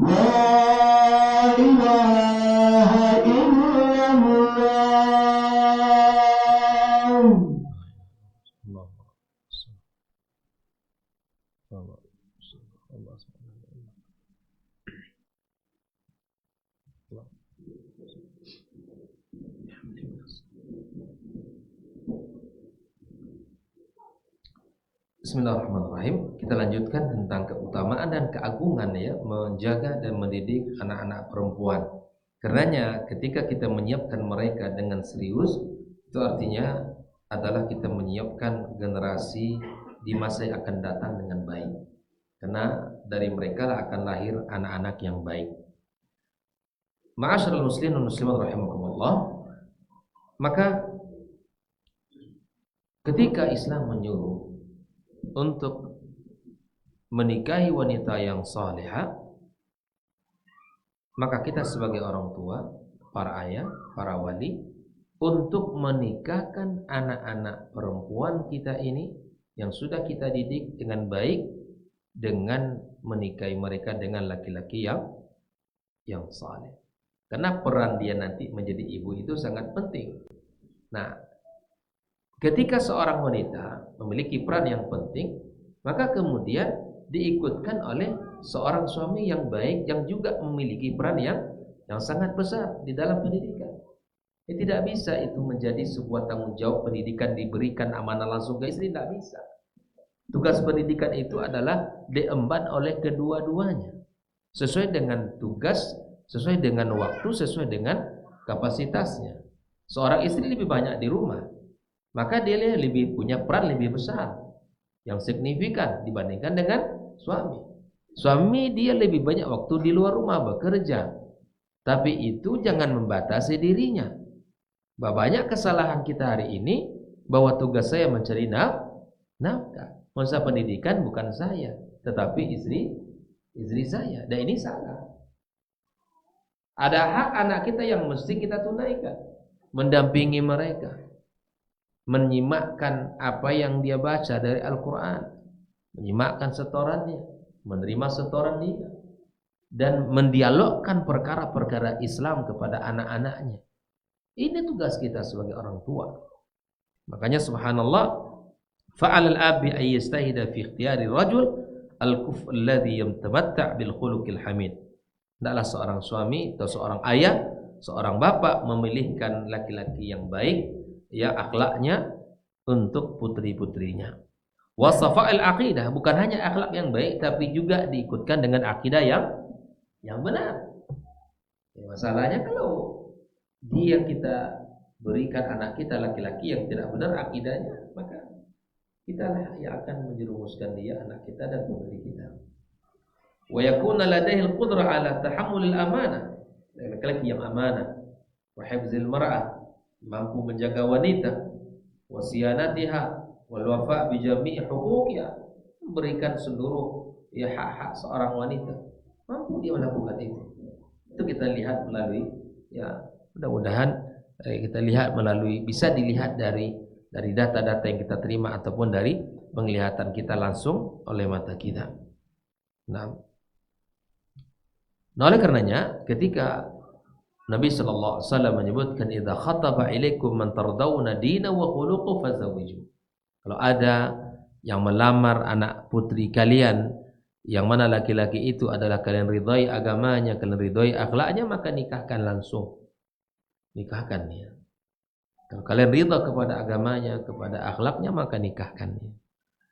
La ilaha illallah. Bismillahirrahmanirrahim. Kita lanjutkan tentang keutamaan dan keagungan menjaga dan mendidik anak-anak perempuan. Karenanya ketika kita menyiapkan mereka dengan serius, itu artinya adalah kita menyiapkan generasi di masa yang akan datang dengan baik. Karena dari mereka lah akan lahir anak-anak yang baik. Ma'asyiral muslimin dan muslimat rahimakumullah. Maka ketika Islam menyuruh untuk menikahi wanita yang salihah, maka kita sebagai orang tua, para ayah, para wali, untuk menikahkan anak-anak perempuan kita ini yang sudah kita didik dengan baik, dengan menikahi mereka dengan laki-laki yang saleh. Karena peran dia nanti menjadi ibu itu sangat penting. Nah, ketika seorang wanita memiliki peran yang penting, maka kemudian diikutkan oleh seorang suami yang baik yang juga memiliki peran yang sangat besar di dalam pendidikan. Tidak bisa itu menjadi sebuah tanggung jawab pendidikan diberikan amanah langsung ke istri, tidak bisa. Tugas pendidikan itu adalah diemban oleh kedua-duanya sesuai dengan tugas, sesuai dengan waktu, sesuai dengan kapasitasnya. Seorang istri lebih banyak di rumah, maka dia lebih punya peran lebih besar yang signifikan dibandingkan dengan suami. Suami dia lebih banyak waktu di luar rumah bekerja, tapi itu jangan membatasi dirinya. Banyak kesalahan kita hari ini bahwa tugas saya mencari nafkah. Masa pendidikan bukan saya, tetapi istri saya. Dan ini salah. Ada hak anak kita yang mesti kita tunaikan, mendampingi mereka, menyimakkan apa yang dia baca dari Al-Quran, menyimakkan setorannya, menerima setoran dia, dan mendialogkan perkara-perkara Islam kepada anak-anaknya. Ini tugas kita sebagai orang tua. Makanya subhanallah, fa'al al-abi ay yastahida fi ikhtiyari rajul al-kuf alladhi yamtamatta' bil khuluqil hamid. Hendaklah seorang suami atau seorang ayah, seorang bapak memilihkan laki-laki yang baik, ya akhlaknya untuk putri-putrinya. Wasafa'il aqidah, bukan hanya akhlak yang baik tapi juga diikutkan dengan akidah yang benar. Ya, masalahnya kalau dia kita berikan anak kita laki-laki yang tidak benar akidahnya, maka kitalah yang akan menjerumuskan dia, anak kita dan putri kita. Wa yakuna ladaihi al-qudrah ala tahammul al-amanah, laki-laki yang amanah, wa hifzil mar'ah, mampu menjaga wanita, wa siyanatiha wal wafa' bi jami'i huquqiha, memberikan seluruh ya hak-hak seorang wanita, mampu dia melakukan itu. Itu kita lihat melalui ya, mudah-mudahan kita lihat melalui, bisa dilihat dari data-data yang kita terima ataupun dari penglihatan kita langsung oleh mata kita. Nah oleh karenanya ketika Nabi sallallahu alaihi wasallam menyebutkan idza khataba ilaikum man tardawna dina wa khuluquhu fazawiju. Kalau ada yang melamar anak putri kalian yang mana laki-laki itu adalah kalian ridhai agamanya, kalian ridhai akhlaknya, maka nikahkan langsung. Nikahkan dia. Kalau kalian ridha kepada agamanya, kepada akhlaknya, maka nikahkan dia.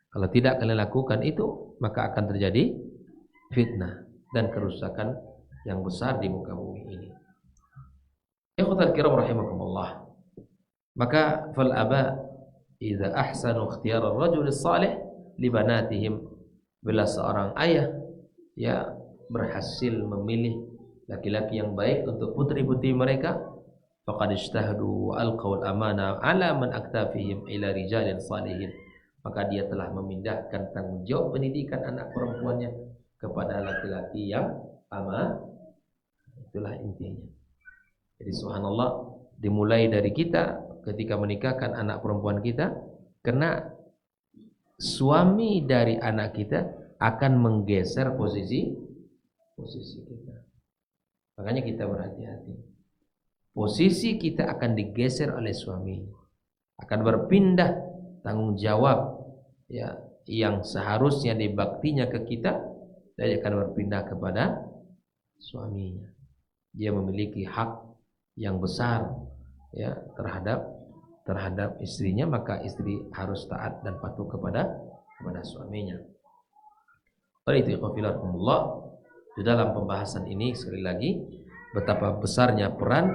Kalau tidak kalian lakukan itu, maka akan terjadi fitnah dan kerusakan yang besar di muka bumi ini. Ikhwatal kiram rahimakumullah. Maka fal aba idza ahsanu ikhtiyar ar-rajul as-salih li banatihim, bila seorang ayah ya berhasil memilih laki-laki yang baik untuk putri-putri mereka, faqad ijtahadu wa alqaw al-amana ala man aktafihim ila rijalin salihin, maka dia telah memindahkan tanggung jawab pendidikan anak perempuannya kepada laki-laki yang amanah. Itulah intinya. Jadi subhanallah, dimulai dari kita ketika menikahkan anak perempuan kita, karena suami dari anak kita akan menggeser posisi kita. Makanya kita berhati-hati. Posisi kita akan digeser oleh suami, akan berpindah tanggung jawab ya yang seharusnya dibaktinya ke kita, dia akan berpindah kepada suaminya. Dia memiliki hak yang besar ya terhadap istrinya, maka istri harus taat dan patuh kepada suaminya. Oleh itu ikhwafillah, di dalam pembahasan ini sekali lagi betapa besarnya peran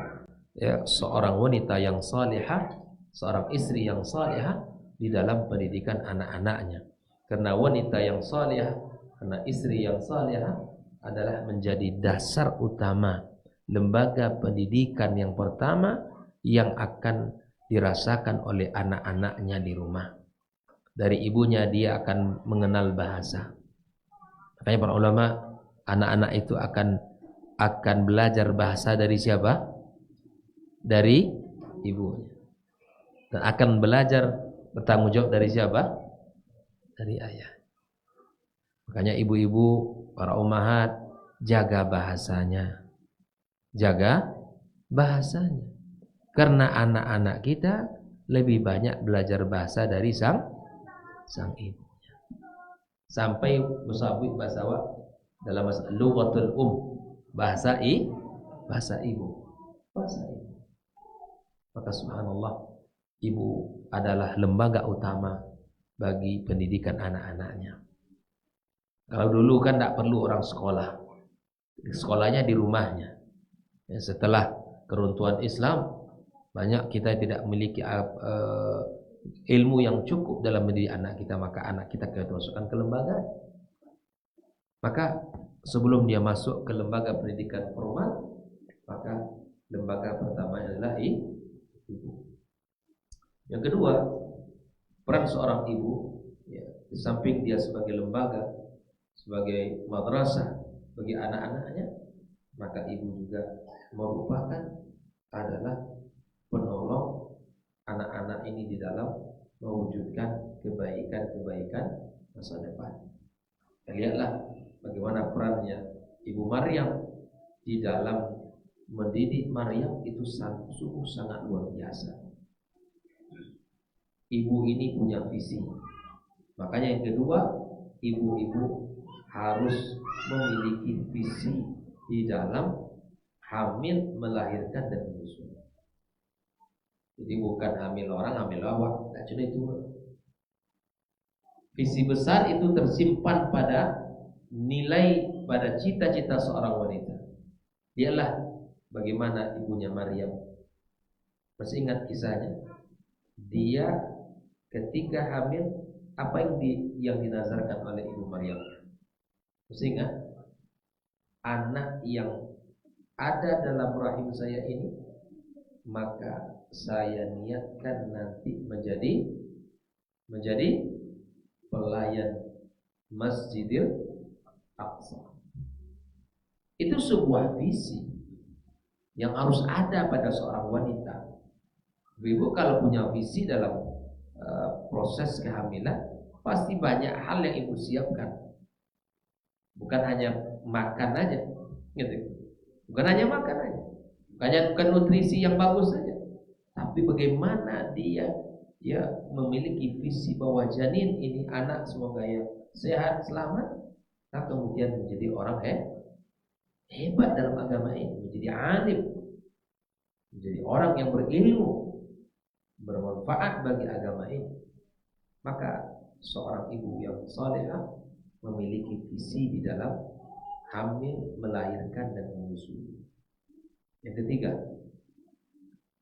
ya seorang wanita yang salihah, seorang istri yang salihah di dalam pendidikan anak-anaknya. Karena wanita yang salihah, karena istri yang salihah adalah menjadi dasar utama, lembaga pendidikan yang pertama yang akan dirasakan oleh anak-anaknya di rumah. Dari ibunya dia akan mengenal bahasa. Makanya para ulama, anak-anak itu akan belajar bahasa dari siapa? Dari ibunya. Dan akan belajar bertanggung jawab dari siapa? Dari ayah. Makanya ibu-ibu, para ummahat, jaga bahasanya. Jaga bahasanya. Karena anak-anak kita lebih banyak belajar bahasa dari sang ibunya. Sampai musabib bahasa dalam lughatul bahasa ibu. Bahasa ibu. Maka subhanallah, ibu adalah lembaga utama bagi pendidikan anak-anaknya. Kalau dulu kan tidak perlu orang sekolah, sekolahnya di rumahnya. Ya, setelah keruntuhan Islam, banyak kita tidak memiliki ilmu yang cukup dalam mendidik anak kita, maka anak kita masukkan ke lembaga. Maka sebelum dia masuk ke lembaga pendidikan formal, maka lembaga pertama adalah ibu. Yang kedua, peran seorang ibu, ya, di samping dia sebagai lembaga, sebagai madrasah bagi anak-anaknya, maka ibu juga merupakan adalah penolong anak-anak ini di dalam mewujudkan kebaikan-kebaikan masa depan. Lihatlah bagaimana perannya Ibu Maryam di dalam mendidik Maryam itu sungguh sangat luar biasa. Ibu ini punya visi. Makanya yang kedua, ibu-ibu harus memiliki visi di dalam hamil, melahirkan dan menyusui. Jadi bukan hamil orang, hamil awak, tidak cuma itu. Visi besar itu tersimpan pada nilai, pada cita-cita seorang wanita. Dialah bagaimana ibunya Maryam. Masih ingat kisahnya? Dia ketika hamil, apa yang dinazarkan oleh ibu Maryam? Masih ingat? Anak yang ada dalam rahim saya ini, maka saya niatkan nanti menjadi pelayan Masjidil Aqsa. Itu sebuah visi yang harus ada pada seorang wanita. Ibu kalau punya visi dalam proses kehamilan, pasti banyak hal yang ibu siapkan. Bukan hanya makan aja, gitu. Bukan hanya makan aja, bukan nutrisi yang bagus saja, tapi bagaimana dia memiliki visi bahwa janin ini anak semoga ya sehat selamat, nah kemudian menjadi orang hebat dalam agama ini, menjadi alim, menjadi orang yang berilmu, bermanfaat bagi agama ini. Maka seorang ibu yang salehah memiliki visi di dalam hamil, melahirkan dan menyusui. Yang ketiga,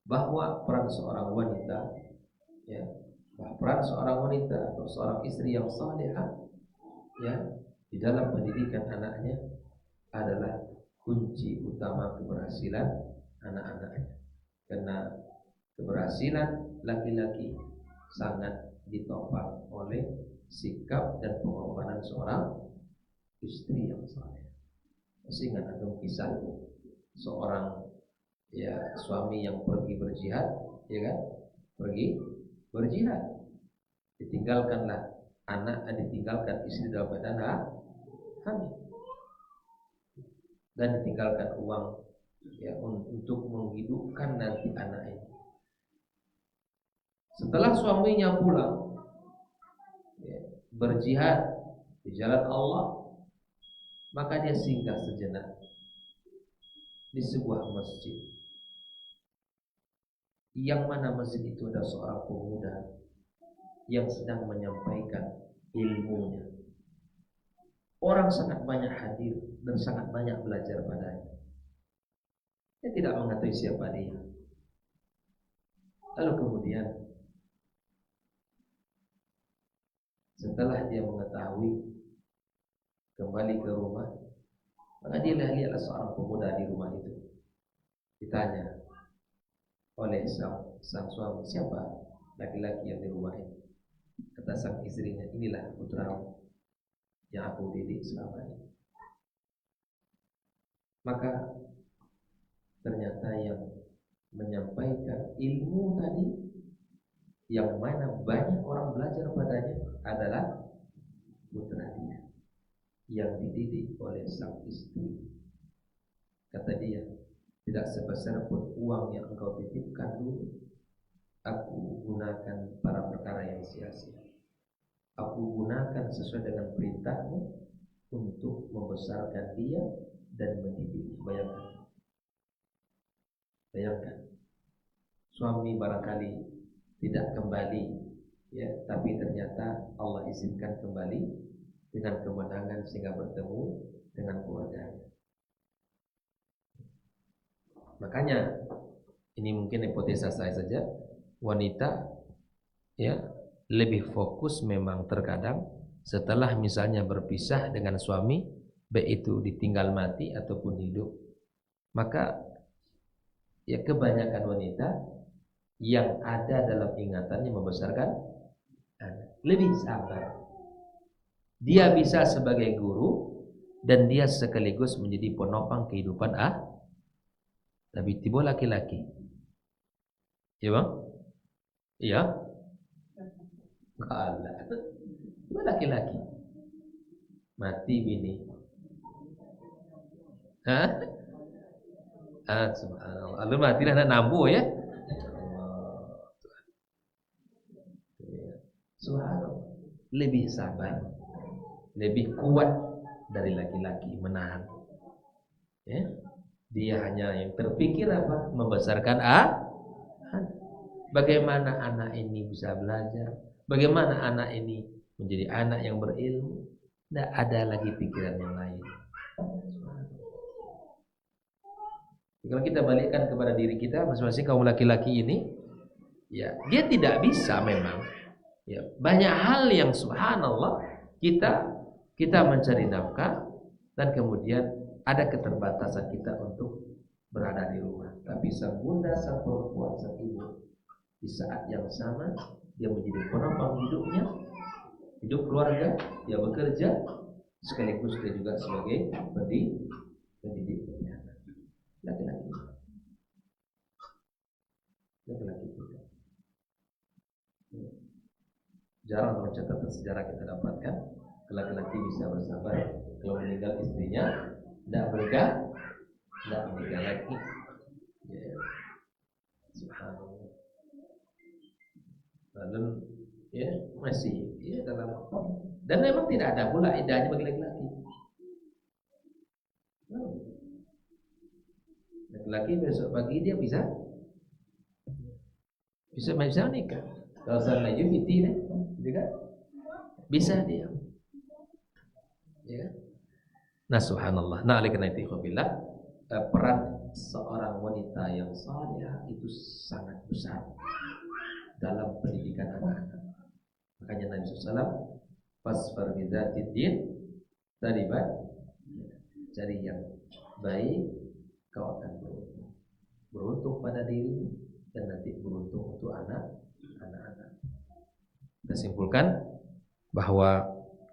bahwa peran seorang wanita, peran seorang wanita atau seorang istri yang salehah, di dalam pendidikan anaknya adalah kunci utama keberhasilan anak-anaknya. Karena keberhasilan laki-laki sangat ditopang oleh sikap dan pengorbanan seorang istri yang saleh. Masih ingat ada kisah seorang suami yang pergi berjihad, pergi berjihad, ditinggalkanlah anak, ditinggalkan istri dalam badan hamil, dan ditinggalkan uang untuk menghidupkan nanti anak ini. Setelah suaminya pulang berjihad di jalan Allah, maka dia singgah sejenak di sebuah masjid, yang mana masjid itu ada seorang pemuda yang sedang menyampaikan ilmunya. Orang sangat banyak hadir dan sangat banyak belajar padanya. Dia tidak mengetahui siapa dia. Lalu kemudian setelah dia mengetahui, kembali ke rumah, maka dia lihatlah seorang pemuda di rumah itu. Ditanya oleh sang suami, siapa laki-laki yang di rumah ini? Kata sang istrinya, inilah putramu yang aku didik selama ini. Maka ternyata yang menyampaikan ilmu tadi, yang mana banyak orang belajar padanya, adalah putra dia yang dididik oleh sang istri. Kata dia, tidak sebesar pun uang yang engkau titipkan dulu, aku gunakan para perkara yang sia-sia. Aku gunakan sesuai dengan perintahmu untuk membesarkan dia dan mendidik. Bayangkan, suami barangkali tidak kembali, ya, tapi ternyata Allah izinkan kembali dengan kemenangan sehingga bertemu dengan keluarganya. Makanya ini mungkin hipotesa saya saja, wanita ya lebih fokus memang terkadang setelah misalnya berpisah dengan suami, baik itu ditinggal mati ataupun hidup, maka ya kebanyakan wanita yang ada dalam ingatannya membesarkan anak, lebih sabar. Dia bisa sebagai guru dan dia sekaligus menjadi penopang kehidupan tapi tiba laki-laki. Ya bang? Iya. Allah, tiba laki-laki mati bini. Hah? Subhanallah. Lalu mati anak nambu ya. Subhanallah. Lebih sabar, lebih kuat dari laki-laki menahan. Ya. Dia hanya yang terpikir apa? Membesarkan bagaimana anak ini bisa belajar, bagaimana anak ini menjadi anak yang berilmu. Tidak ada lagi pikiran yang lain. Kalau kita balikkan kepada diri kita masing-masing kaum laki-laki ini, ya dia tidak bisa memang. Ya, banyak hal yang subhanallah kita mencari nafkah dan kemudian ada keterbatasan kita untuk berada di rumah. Tapi sang bunda, sang perempuan, sang ibu di saat yang sama dia menjadi penopang hidupnya, hidup keluarga, dia bekerja sekaligus dia juga sebagai pendidik anak. Laki-laki jarang dalam catatan sejarah kita dapatkan laki-laki bisa bersabar kalau meninggal istrinya, tidak menikah lagi. Ya. Subhanallah. Lalu ya masih ya dalam, dan memang tidak ada pula iddahnya bagi laki-laki. Laki-laki besok pagi dia bisa nikah. Kalau seandainya fiti deh, juga bisa dia. Ya. Nah subhanallah. Nah oleh karena itu ikhwatillah, peran seorang wanita yang salihah itu sangat besar dalam pendidikan anak-anak. Makanya Nabi SAW fasfar bidzatid din taribat, cari yang baik kau akan beruntung pada diri dan nanti beruntung untuk anak-anak. Kita simpulkan bahwa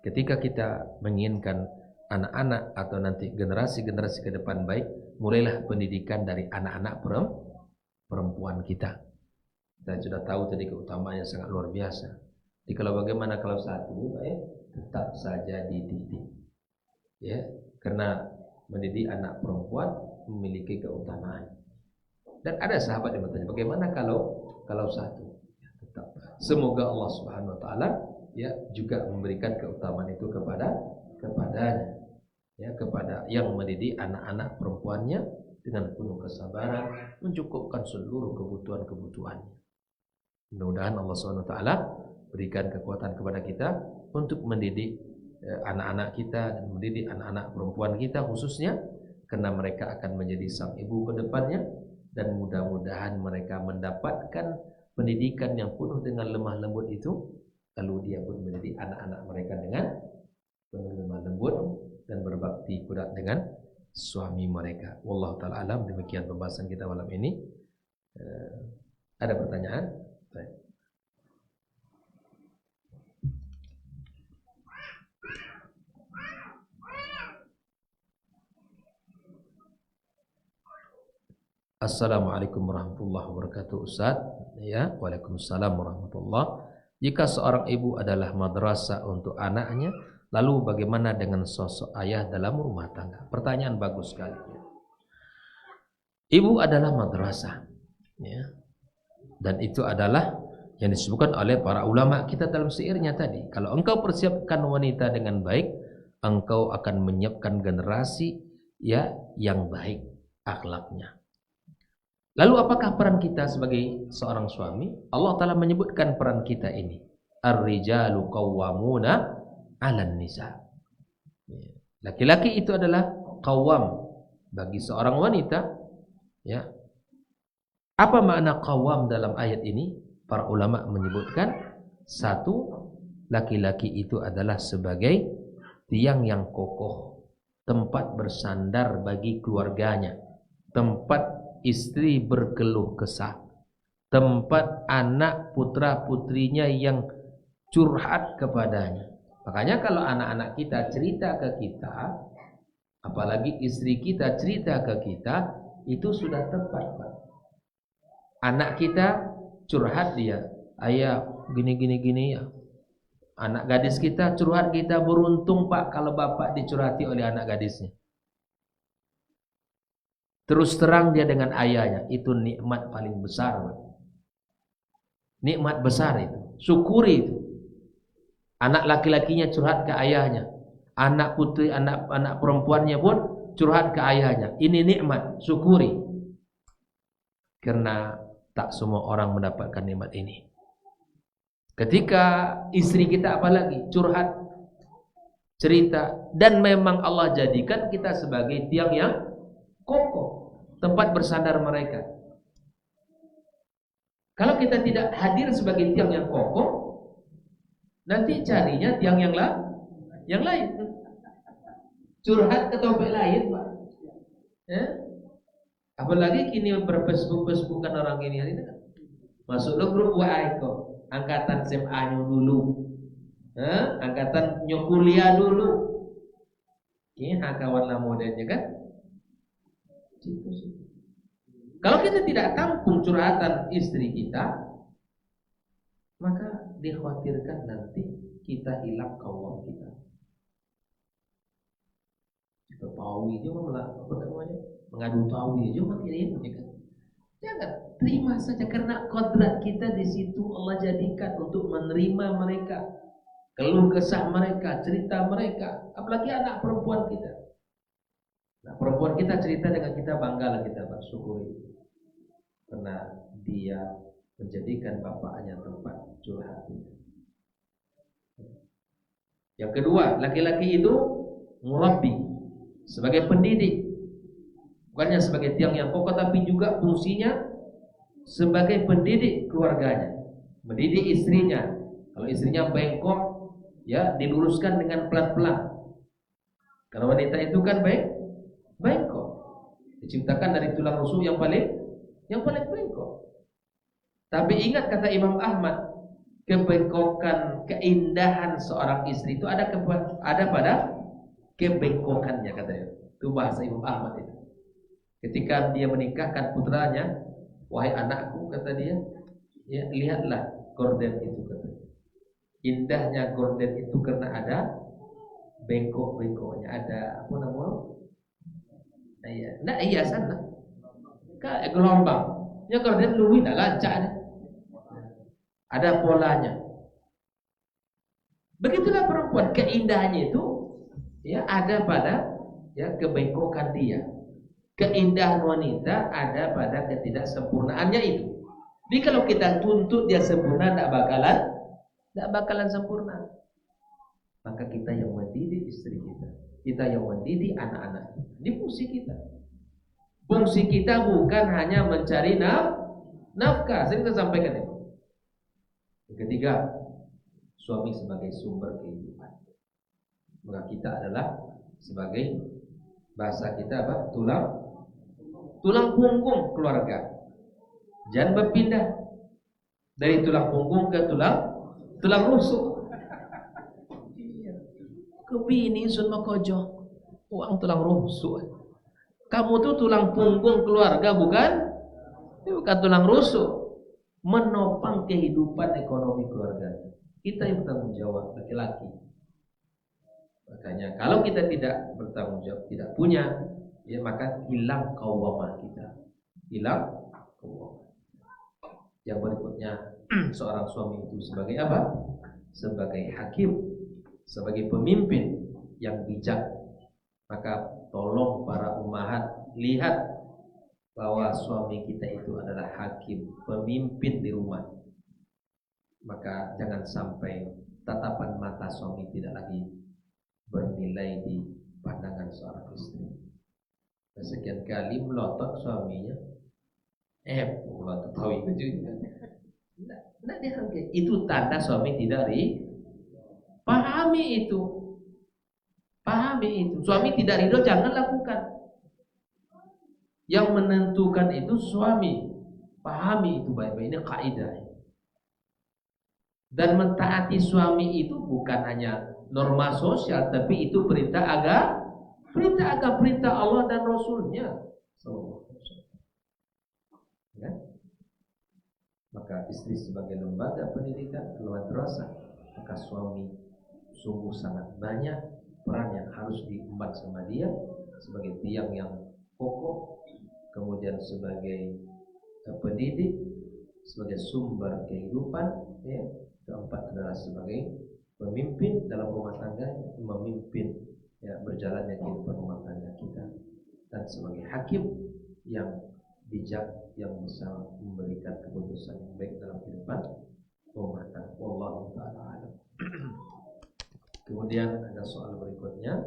ketika kita menginginkan anak-anak atau nanti generasi-generasi ke depan baik, mulailah pendidikan dari anak-anak perempuan kita. Kita sudah tahu tadi keutamaannya sangat luar biasa. Jadi kalau bagaimana kalau satu tetap saja dididik, ya, karena mendidik anak perempuan memiliki keutamaan. Dan ada sahabat yang bertanya, bagaimana kalau satu? Ya, tetap. Semoga Allah Subhanahu Wa Taala ya juga memberikan keutamaan itu kepadanya, ya, kepada yang mendidik anak-anak perempuannya dengan penuh kesabaran, mencukupkan seluruh kebutuhan-kebutuhannya. Mudah-mudahan Allah Subhanahu Wa Taala berikan kekuatan kepada kita untuk mendidik anak-anak kita dan mendidik anak-anak perempuan kita khususnya, karena mereka akan menjadi sang ibu ke depannya, dan mudah-mudahan mereka mendapatkan pendidikan yang penuh dengan lemah lembut itu, lalu dia pun mendidik anak-anak mereka dengan penuh lemah lembut dan berbakti pula dengan suami mereka. Wallahu taala alam. Demikian pembahasan kita malam ini. Ada pertanyaan? Baik. Assalamualaikum warahmatullahi wabarakatuh. Ustaz, ya, waalaikumsalam warahmatullahi. Jika seorang ibu adalah madrasah untuk anaknya, lalu bagaimana dengan sosok ayah dalam rumah tangga? Pertanyaan bagus sekali. Ibu adalah madrasah, ya. Dan itu adalah yang disebutkan oleh para ulama kita dalam syairnya tadi. Kalau engkau persiapkan wanita dengan baik, engkau akan menyiapkan generasi ya yang baik akhlaknya. Lalu apakah peran kita sebagai seorang suami? Allah Ta'ala menyebutkan peran kita ini. Ar-rijalu qawwamuna 'alan nisa. Laki-laki itu adalah qawwam bagi seorang wanita, ya. Apa makna qawwam dalam ayat ini? Para ulama menyebutkan, satu, laki-laki itu adalah sebagai tiang yang kokoh, tempat bersandar bagi keluarganya, tempat istri berkeluh kesah, tempat anak putra putrinya yang curhat kepadanya. Makanya kalau anak-anak kita cerita ke kita, apalagi istri kita cerita ke kita, itu sudah tepat, Pak. Anak kita curhat dia, ayah gini ya. Anak gadis kita curhat kita, beruntung Pak kalau bapak dicurhati oleh anak gadisnya. Terus terang dia dengan ayahnya, itu nikmat paling besar, Pak. Nikmat besar itu, syukuri itu. Anak laki-lakinya curhat ke ayahnya, anak putri, anak perempuannya pun curhat ke ayahnya. Ini nikmat, syukuri. Karena tak semua orang mendapatkan nikmat ini. Ketika istri kita apalagi curhat, cerita, dan memang Allah jadikan kita sebagai tiang yang kokoh, tempat bersandar mereka. Kalau kita tidak hadir sebagai tiang yang kokoh, nanti carinya tiang yang lain. Curhat ke topik lain, Pak. Ya? Apalagi kini berfacebook-facebookan orang ini kan. Masuk lo grup WA kok. Angkatan SMA-nya dulu. Angkatan kuliah dulu. Ini kawan lah modelnya kan. Kalau kita tidak tampung curhatan istri kita, maka dikhawatirkan nanti kita hilang kawan kita. Kita tahu itu mengadu tahu aja makin ya kan. Jangan terima saja karena kodrat kita di situ Allah jadikan untuk menerima mereka, keluh kesah mereka, cerita mereka, apalagi anak perempuan kita. Nah, perempuan kita cerita dengan kita, banggalah kita bersyukuri karena dia menjadikan bapaknya tempat curhat. Yang kedua, laki-laki itu murabbi, sebagai pendidik. Bukannya sebagai tiang yang kokoh, tapi juga fungsinya sebagai pendidik keluarganya, mendidik istrinya. Kalau istrinya bengkok, ya diluruskan dengan pelan-pelan. Karena wanita itu kan bengkok, diciptakan dari tulang rusuk yang paling bengkok. Tapi ingat kata Imam Ahmad, kebengkokan, keindahan seorang istri itu ada pada kebengkokannya, katanya. Itu bahasa Imam Ahmad itu. Ketika dia menikahkan putranya, wahai anakku, kata dia, ya lihatlah gorden itu, katanya. Indahnya gorden itu karena ada bengkok-bengkoknya, ada apa namanya? Hiasan lah. Kayak gelombang. Ya gorden luwih dah lancak. Ada polanya. Begitulah perempuan, keindahannya itu ya ada pada ya kebengkokan dia. Keindahan wanita ada pada ketidaksempurnaannya itu. Jadi kalau kita tuntut dia sempurna, tidak bakalan sempurna. Maka kita yang mendidik istri kita yang mendidik anak-anak kita. Ini fungsi kita. Fungsi kita bukan hanya mencari nafkah. Sering kita sampaikan itu. Yang ketiga, suami sebagai sumber kehidupan. Maka kita adalah sebagai bahasa kita apa? Tulang punggung keluarga. Jangan berpindah dari tulang punggung ke tulang rusuk. Kebini sun makojo, uang tulang rusuk. Kamu tuh tulang punggung keluarga, bukan tulang rusuk. Menopang kehidupan ekonomi keluarga. Kita yang bertanggung jawab, laki-laki. Makanya kalau kita tidak bertanggung jawab, tidak punya, ya maka hilang qawwamah kita. Hilang qawwamah. Yang berikutnya, seorang suami itu sebagai apa? Sebagai hakim, sebagai pemimpin yang bijak. Maka tolong para ummahat lihat bahwa suami kita itu adalah hakim, pemimpin di rumah. Maka jangan sampai tatapan mata suami tidak lagi bernilai di pandangan seorang istri. Sekian kali melotot suaminya, melotot tahu itu juga. Tidak dihargai. Itu tanda suami tidak pahami itu. Pahami itu. Suami tidak ridho, jangan lakukan. Yang menentukan itu suami. Pahami itu baik-baik. Ini kaidah. Dan mentaati suami itu bukan hanya norma sosial, tapi itu perintah agama, perintah Allah dan Rasulnya. Ya? Maka istri sebagai lembaga pendidikan, madrasah, maka suami sungguh sangat banyak peran yang harus diemban sama dia sebagai tiang yang kokoh, kemudian sebagai pendidik, sebagai sumber kehidupan, ya. Keempat adalah sebagai pemimpin dalam rumah tangga, memimpin ya berjalannya kehidupan rumah tangga kita, dan sebagai hakim yang bijak yang bisa memberikan keputusan yang baik dalam kehidupan rumah tangga. Wallahu ta'ala alam. Kemudian ada soal berikutnya.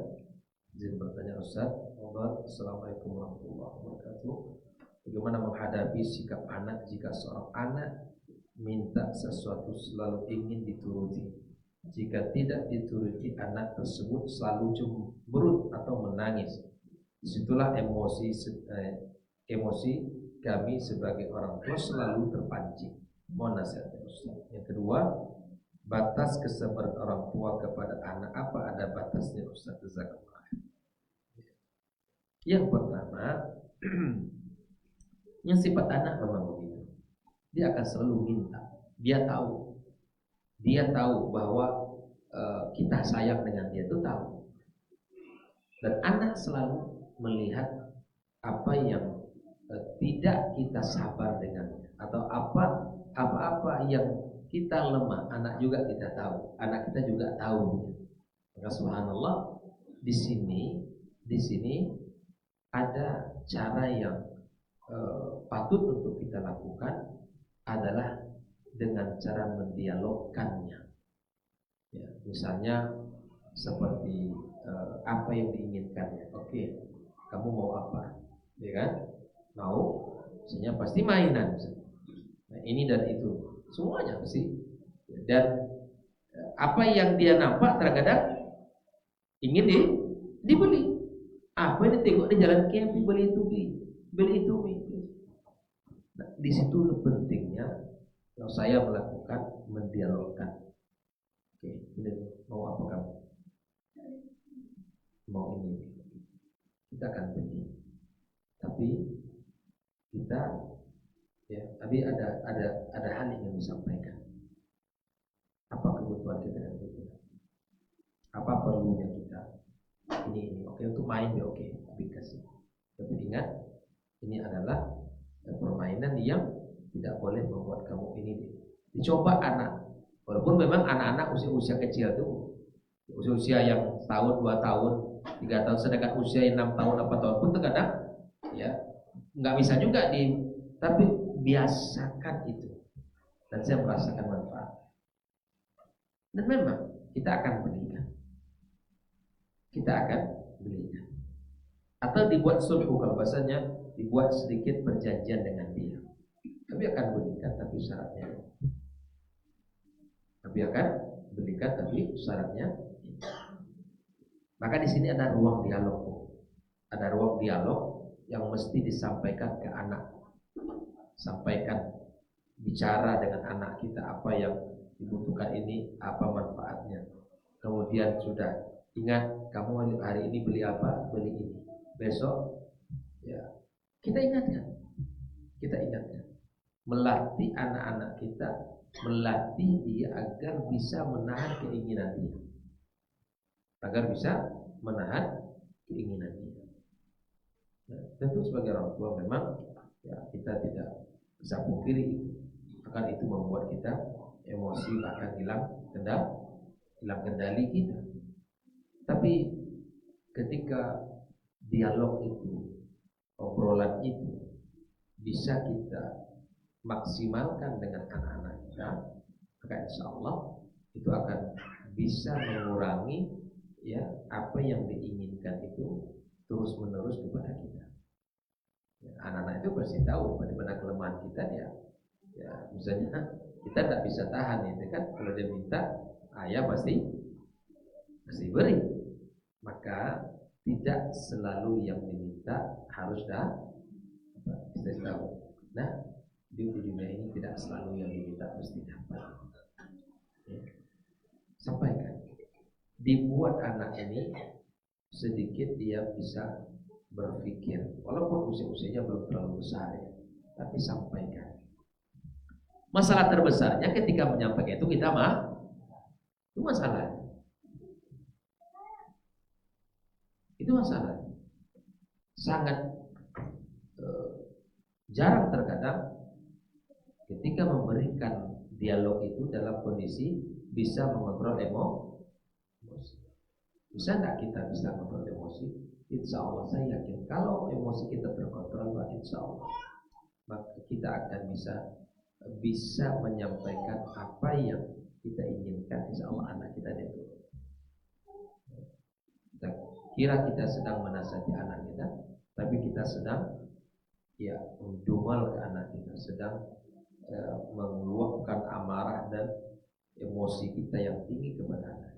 Izin bertanya Ustaz. Assalamualaikum warahmatullahi wabarakatuh. Bagaimana menghadapi sikap anak jika seorang anak minta sesuatu selalu ingin dituruti? Jika tidak dituruti, anak tersebut selalu cemberut atau menangis. Disitulah emosi kami sebagai orang tua selalu terpancing. Mohon nasihatnya Ustaz. Yang kedua, batas kesabaran orang tua kepada anak, apa ada batasnya Ustaz? Jazakallah. Yang pertama, yang sifat anak memang begitu. Dia akan selalu minta. Dia tahu bahwa kita sayang dengan dia, itu tahu. Dan anak selalu melihat apa yang tidak kita sabar dengannya, atau apa yang kita lemah, anak juga kita tahu, anak kita juga tahu. Maka subhanallah, di sini ada cara yang patut untuk kita lakukan, adalah dengan cara mendialogkannya. Ya, misalnya seperti apa yang diinginkannya. Oke, kamu mau apa? Ya kan? Mau, misalnya pasti mainan. Nah, ini dan itu, semuanya pasti. Dan apa yang dia nampak terkadang ingin dibeli. Apa yang ditengok di jalan camping, beli itu. Nah, di situ pentingnya kalau saya melakukan mendialogkan. Oke, ini mau apa kamu? Mau ini. Kita akan beli. Tapi kita tapi ada hal yang disampaikan. Apa kebutuhan kita dan kita? Apa perlunya kita? Ini oke untuk main ya, oke, tapi kasih. Tapi ingat, ini adalah permainan yang tidak boleh membuat kamu ini dicoba anak. Walaupun memang anak-anak usia kecil tuh, usia yang tahun, 2 tahun, 3 tahun, sedangkan usia 6 tahun, 8 tahun pun terkadang ya nggak bisa juga tapi biasakan itu. Dan saya merasakan manfaat. Dan memang kita akan belikan. Atau dibuat sulhu, kalau bahasanya dibuat sedikit perjanjian dengan dia. Kami akan belikan tapi syaratnya. Maka di sini ada ruang dialog. Ada ruang dialog yang mesti disampaikan ke anak. Sampaikan, bicara dengan anak kita apa yang dibutuhkan ini, apa manfaatnya. Kemudian sudah ingat, kamu hari ini beli apa? Beli ini. Besok ya kita ingatkan. Melatih anak-anak kita, melatih dia agar bisa menahan keinginan dia. Tentu sebagai orang tua memang ya kita tidak bisa pungkiri itu. Kan itu membuat kita emosi bahkan hilang kendali kita. Tapi ketika dialog itu, obrolan itu bisa kita maksimalkan dengan anak-anak kita, maka insya Allah itu akan bisa mengurangi ya apa yang diinginkan itu terus menerus kepada kita. Ya, anak-anak itu pasti tahu di mana kelemahan kita dia. Ya, misalnya kita tidak bisa tahan itu kan, kalau dia minta ayah pasti beri. Maka tidak selalu yang diminta harus kita tahu. Nah, di dunia ini tidak selalu yang diminta mesti dapat. Ya. Sampaikan. Dibuat anak ini sedikit dia bisa berpikir, walaupun usia-usianya belum terlalu besar ya, tapi sampaikan. Masalah terbesarnya ketika menyampaikan itu kita itu masalah. Itu masalah. Sangat jarang terkadang ketika memberikan dialog itu dalam kondisi bisa mengontrol emosi. Bisa tidak kita bisa mengontrol emosi? Insya Allah saya yakin kalau emosi kita terkontrol, insya Allah maka kita akan bisa menyampaikan apa yang kita inginkan. Insya Allah anak kita itu. Kira kita sedang menasihati anak kita, tapi kita sedang menjual ke anak kita, sedang mengeluarkan amarah dan emosi kita yang tinggi kepada anak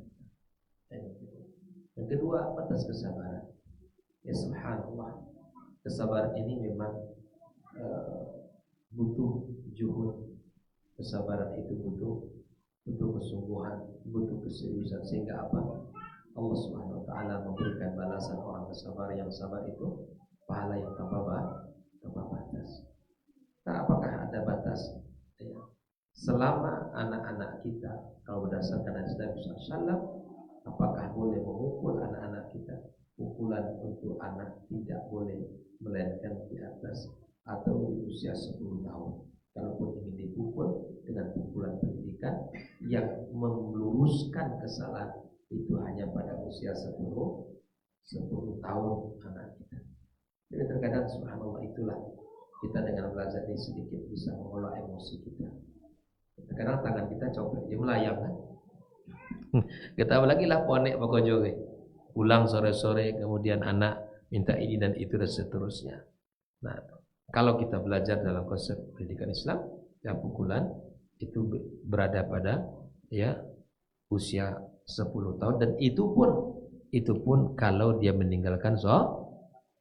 kita. Yang kedua, batas kesabaran. Ya subhanallah, kesabaran ini memang butuh juhud. Kesabaran itu butuh kesungguhan, butuh keseriusan, sehingga apa? Allah Subhanahu wa taala memberikan balasan orang bersabar yang sabar itu pahala yang tanpa batas. Nah, apakah ada batas? Ya. Selama anak-anak kita, kalau berdasarkan hadis Nabi SAW, apakah boleh memukul anak-anak kita? Pukulan untuk anak tidak boleh melainkan di atas atau di usia 10 tahun. Kalaupun ingin dipukul dengan pukulan pendidikan yang meluruskan kesalahan, itu hanya pada usia 10 tahun anak kita. Jadi terkadang subhanallah itulah kita dengan belajar ini sedikit bisa mengolah emosi kita. Terkadang tangan kita copot dia melayang kan. Kita lagi lah ponek pakojo pulang sore-sore kemudian anak minta ini dan itu dan seterusnya. Nah, kalau kita belajar dalam konsep pendidikan Islam, ya pukulan itu berada pada usia 10 tahun, dan itu pun kalau dia meninggalkan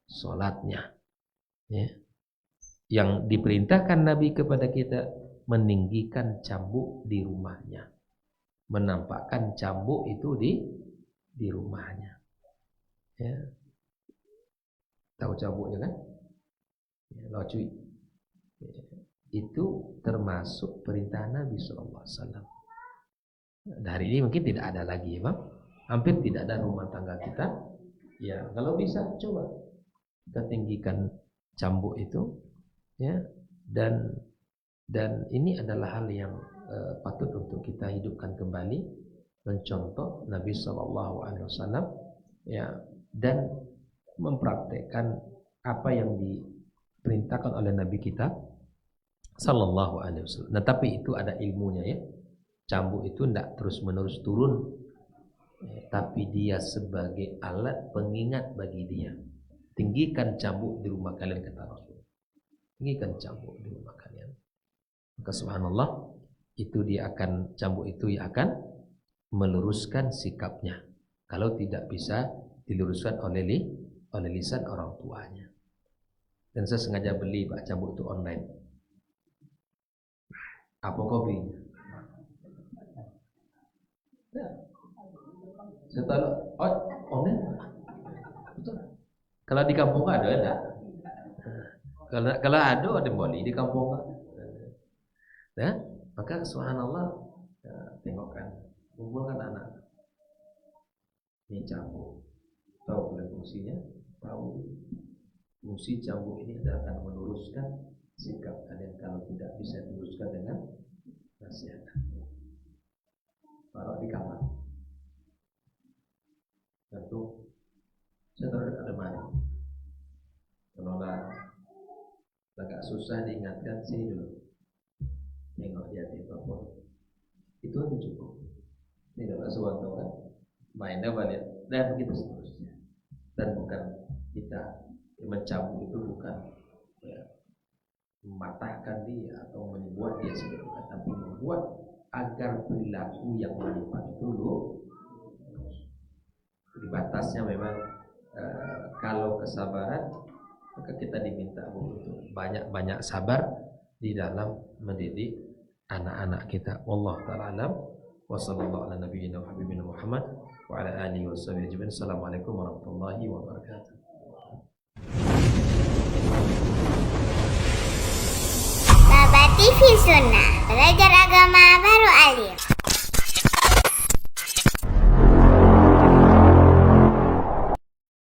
sholatnya. Ya. Yang diperintahkan Nabi kepada kita meninggikan cambuk di rumahnya, menampakkan cambuk itu di rumahnya. Ya. Tahu cambuknya kan? Ya, locui. Ya. Itu termasuk perintah Nabi SAW. Hari ini mungkin tidak ada lagi, Bang. Hampir tidak ada rumah tangga kita. Ya, kalau bisa coba kita tinggikan cambuk itu, ya. Dan ini adalah hal yang patut untuk kita hidupkan kembali, mencontoh Nabi SAW, ya, dan mempraktekkan apa yang diperintahkan oleh Nabi kita Sallallahu Alaihi Wasallam. Nah, tapi itu ada ilmunya ya. Cambuk itu tidak terus-menerus turun, tapi dia sebagai alat pengingat bagi dia. Tinggikan cambuk di rumah kalian, kata Rasul. Tinggikan cambuk di rumah kalian. Maka subhanallah, itu cambuk itu akan meluruskan sikapnya. Kalau tidak bisa diluruskan oleh lisan orang tuanya. Dan saya sengaja beli Pak cambuk itu online. Apa kopinya? Ya. Setelah online. Betul. Kalau di kampung ada enggak? Kalau ada boleh di kampung. Nah, maka subhanallah, ya, tengokkan, kumpulkan anak. Ini cambuk. Tahu fungsinya? Tahu. Fungsi cambuk ini akan meluruskan sikap kalian kalau tidak bisa diluruskan dengan nasihat. Taruh di kamar. Tentu saya taruh dekat lemari. Kalau agak susah diingatkan, sini dulu. Nengok dia di telepon. Itu aja cukup. Ini dapat sesuatu kan? Mainnya banyak dan begitu seterusnya. Dan bukan kita mencabut itu bukan ya, mematahkan dia atau membuat dia seperti itu, tapi membuat agar perilaku yang menyimpang itu di batasnya memang kalau kesabaran maka kita diminta untuk banyak-banyak sabar di dalam mendidik anak-anak kita. Wallahu ta'ala alam. Wa sallallahu ala nabiyyina wa habibina Muhammad wa ala alihi wa sahbihi ajma'in. Assalamualaikum warahmatullahi wabarakatuh. Baba TV Sunnah, belajar agama baru alim.